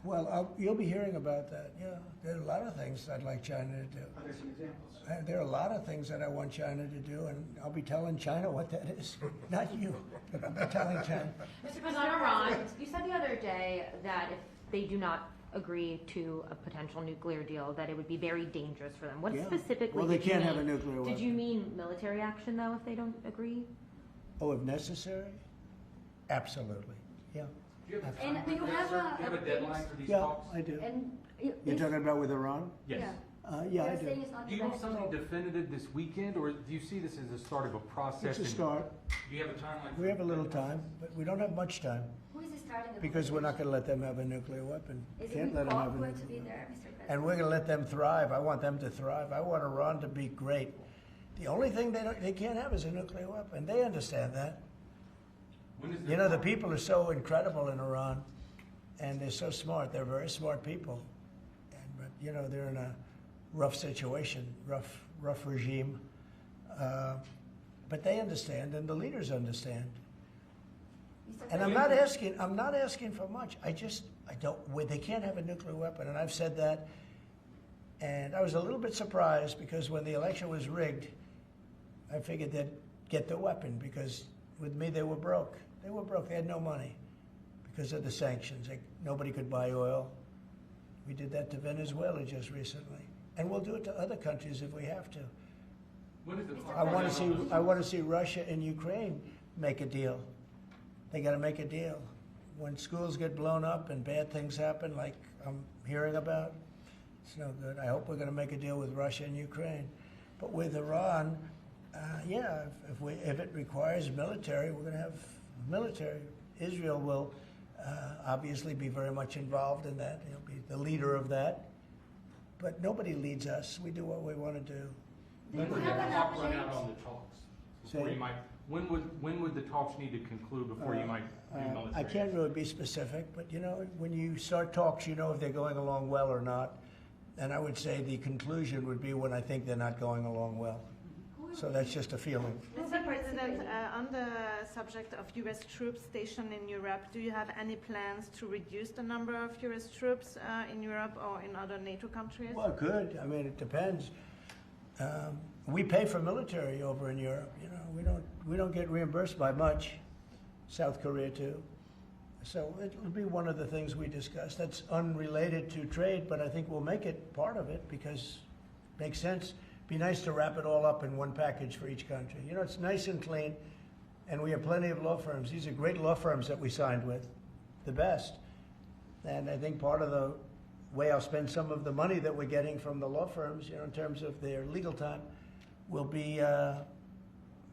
Speaker 2: Well, you'll be hearing about that. Yeah, there are a lot of things I'd like China to do.
Speaker 16: Are there some examples?
Speaker 2: There are a lot of things that I want China to do, and I'll be telling China what that is. Not you, but I'll be telling China.
Speaker 14: Mr. President, Iran, you said the other day that if they do not agree to a potential nuclear deal, that it would be very dangerous for them. What specifically
Speaker 2: Well, they
Speaker 14: did you
Speaker 2: can't
Speaker 14: mean?
Speaker 2: have a nuclear weapon.
Speaker 14: Did you mean military action, though, if they don't agree?
Speaker 2: Oh, if necessary? Absolutely, yeah.
Speaker 17: And do you have a
Speaker 3: deadline for these
Speaker 2: Yeah,
Speaker 3: talks?
Speaker 2: I do.
Speaker 17: And
Speaker 2: You're talking about with Iran?
Speaker 3: Yes.
Speaker 2: Yeah, I
Speaker 17: They're
Speaker 2: do.
Speaker 17: saying it's not
Speaker 19: Do you want
Speaker 17: the
Speaker 19: something
Speaker 17: best.
Speaker 19: definitive this weekend, or do you see this as a start of a process?
Speaker 2: It's a start.
Speaker 19: Do you have a timeline?
Speaker 2: We have a little time, but we don't have much time,
Speaker 17: Who is starting the
Speaker 2: because we're not going to let them have a nuclear weapon.
Speaker 17: Is
Speaker 2: Can't
Speaker 17: it
Speaker 2: let them have a
Speaker 17: awkward to
Speaker 2: nuclear
Speaker 17: be
Speaker 2: weapon.
Speaker 17: there, Mr. President?
Speaker 2: And we're going to let them thrive. I want them to thrive. I want Iran to be great. The only thing they can't have is a nuclear weapon. They understand that. You know, the people are so incredible in Iran, and they're so smart. They're very smart people. But, you know, they're in a rough situation, rough regime. But they understand, and the leaders understand. And I'm not asking for much. I don't, they can't have a nuclear weapon, and I've said that. And I was a little bit surprised, because when the election was rigged, I figured they'd get the weapon, because with me, they were broke. They were broke. They had no money because of the sanctions. Nobody could buy oil. We did that to Venezuela just recently. And we'll do it to other countries if we have to. I want to see Russia and Ukraine make a deal. They got to make a deal. When schools get blown up and bad things happen, like I'm hearing about, it's no good. I hope we're going to make a deal with Russia and Ukraine. But with Iran, yeah, if it requires military, we're going to have military. Israel will obviously be very much involved in that. He'll be the leader of that. But nobody leads us. We do what we want to do.
Speaker 19: When would the clock run out on the talks?
Speaker 2: Say-
Speaker 19: When would the talks need to conclude before you might do military?
Speaker 2: I can't really be specific, but you know, when you start talks, you know if they're going along well or not. And I would say the conclusion would be when I think they're not going along well. So that's just a feeling.
Speaker 20: Mr. President, on the subject of U.S. troops stationed in Europe, do you have any plans to reduce the number of U.S. troops in Europe or in other NATO countries?
Speaker 2: Well, good. I mean, it depends. We pay for military over in Europe. You know, we don't get reimbursed by much. South Korea too. So it'll be one of the things we discuss. That's unrelated to trade, but I think we'll make it part of it because it makes sense. Be nice to wrap it all up in one package for each country. You know, it's nice and clean, and we have plenty of law firms. These are great law firms that we signed with, the best. And I think part of the way I'll spend some of the money that we're getting from the law firms, you know, in terms of their legal time, will be,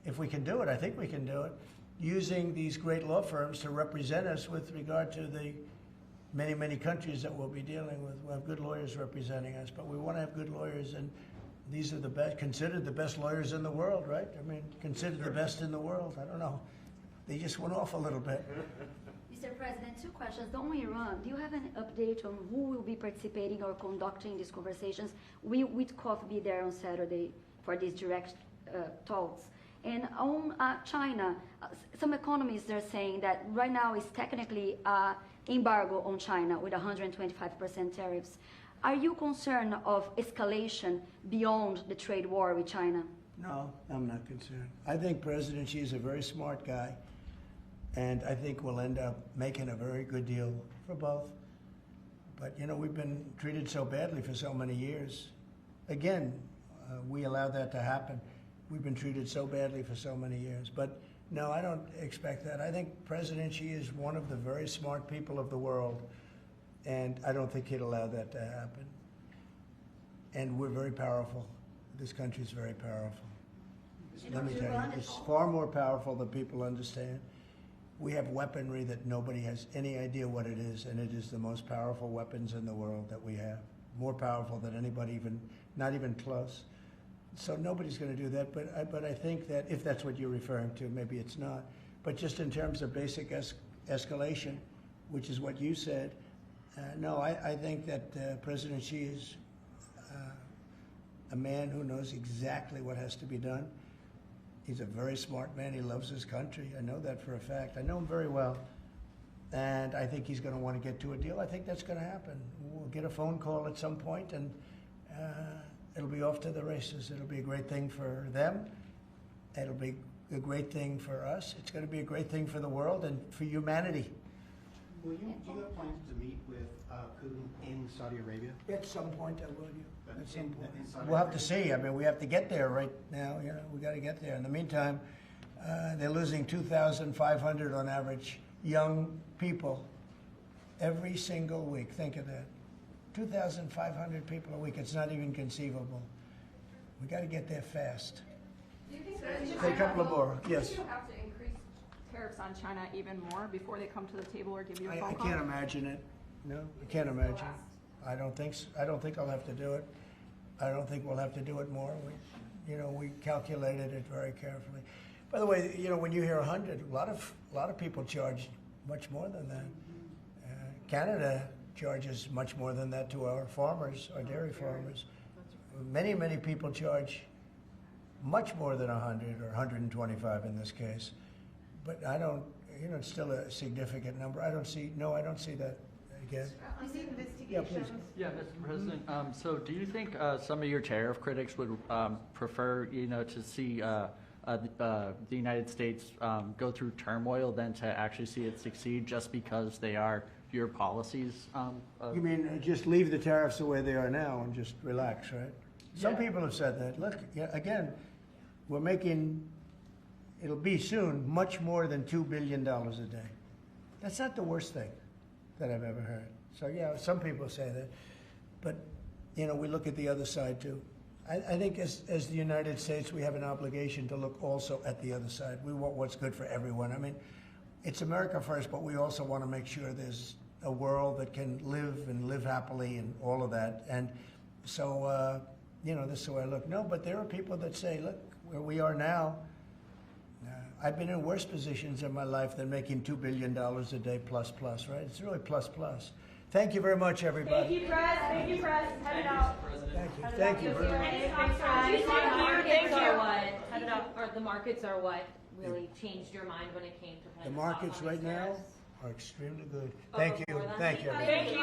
Speaker 2: if we can do it, I think we can do it, using these great law firms to represent us with regard to the many, many countries that we'll be dealing with. We'll have good lawyers representing us, but we want to have good lawyers, and these are the best, considered the best lawyers in the world, right? I mean, considered the best in the world. I don't know. They just went off a little bit.
Speaker 17: Mr. President, two questions. On Iran, do you have an update on who will be participating or conducting these conversations? Will Witkoff be there on Saturday for these direct talks? And on China, some economists are saying that right now is technically embargo on China with 125% tariffs. Are you concerned of escalation beyond the trade war with China?
Speaker 2: No, I'm not concerned. I think President Xi is a very smart guy, and I think we'll end up making a very good deal for both. But, you know, we've been treated so badly for so many years. Again, we allowed that to happen. We've been treated so badly for so many years. But no, I don't expect that. I think President Xi is one of the very smart people of the world, and I don't think he'd allow that to happen. And we're very powerful. This country is very powerful. Let me tell you, it's far more powerful than people understand. We have weaponry that nobody has any idea what it is, and it is the most powerful weapons in the world that we have. More powerful than anybody, not even close. So nobody's going to do that, but I think that if that's what you're referring to, maybe it's not. But just in terms of basic escalation, which is what you said, no, I think that President Xi is a man who knows exactly what has to be done. He's a very smart man. He loves his country. I know that for a fact. I know him very well. And I think he's going to want to get to a deal. I think that's going to happen. We'll get a phone call at some point, and it'll be off to the races. It'll be a great thing for them. It'll be a great thing for us. It's going to be a great thing for the world and for humanity.
Speaker 16: Do you have plans to meet with Putin in Saudi Arabia?
Speaker 2: At some point, I will. At some point.
Speaker 16: Saudi
Speaker 2: We'll have to
Speaker 16: Arabia?
Speaker 2: see. I mean, we have to get there right now. You know, we got to get there. In the meantime, they're losing 2,500 on average young people every single week. Think of that. 2,500 people a week. It's not even conceivable. We got to get there fast.
Speaker 5: Do you think
Speaker 2: A couple of more. Yes.
Speaker 5: Do you have to increase tariffs on China even more before they come to the table or give you a phone
Speaker 2: I
Speaker 5: call?
Speaker 2: can't imagine it. No, I can't imagine. I don't think I'll have to do it. I don't think we'll have to do it more. We calculated it very carefully. By the way, when you hear 100, a lot of people charge much more than that. Canada charges much more than that to our farmers, our dairy farmers. Many, many people charge much more than 100 or 125 in this case. But I don't, it's still a significant number. I don't see that again.
Speaker 20: On the investigations.
Speaker 2: Yeah, please.
Speaker 18: Yeah, Mr. President. So, do you think some of your tariff critics would prefer, to see the United States go through turmoil than to actually see it succeed, just because they are your policies?
Speaker 2: You mean just leave the tariffs the way they are now and just relax, right? Some people have said that. Look, again, we're making, it'll be soon, much more than $2 billion a day. That's not the worst thing that I've ever heard. So yeah, some people say that. But, we look at the other side too. I think as the United States, we have an obligation to look also at the other side. We want what's good for everyone. I mean, it's America first, but we also want to make sure there's a world that can live happily and all of that. And so, this is the way I look. No, but there are people that say, look, where we are now, I've been in worse positions in my life than making $2 billion a day plus, right? It's really plus. Thank you very much, everybody.
Speaker 5: Thank you, Press. Thank you, Press. Head it out.
Speaker 2: Thank you.
Speaker 14: The markets are what really changed your mind when it came to
Speaker 2: The markets right now are extremely good. Thank you. Thank you.
Speaker 5: Thank you.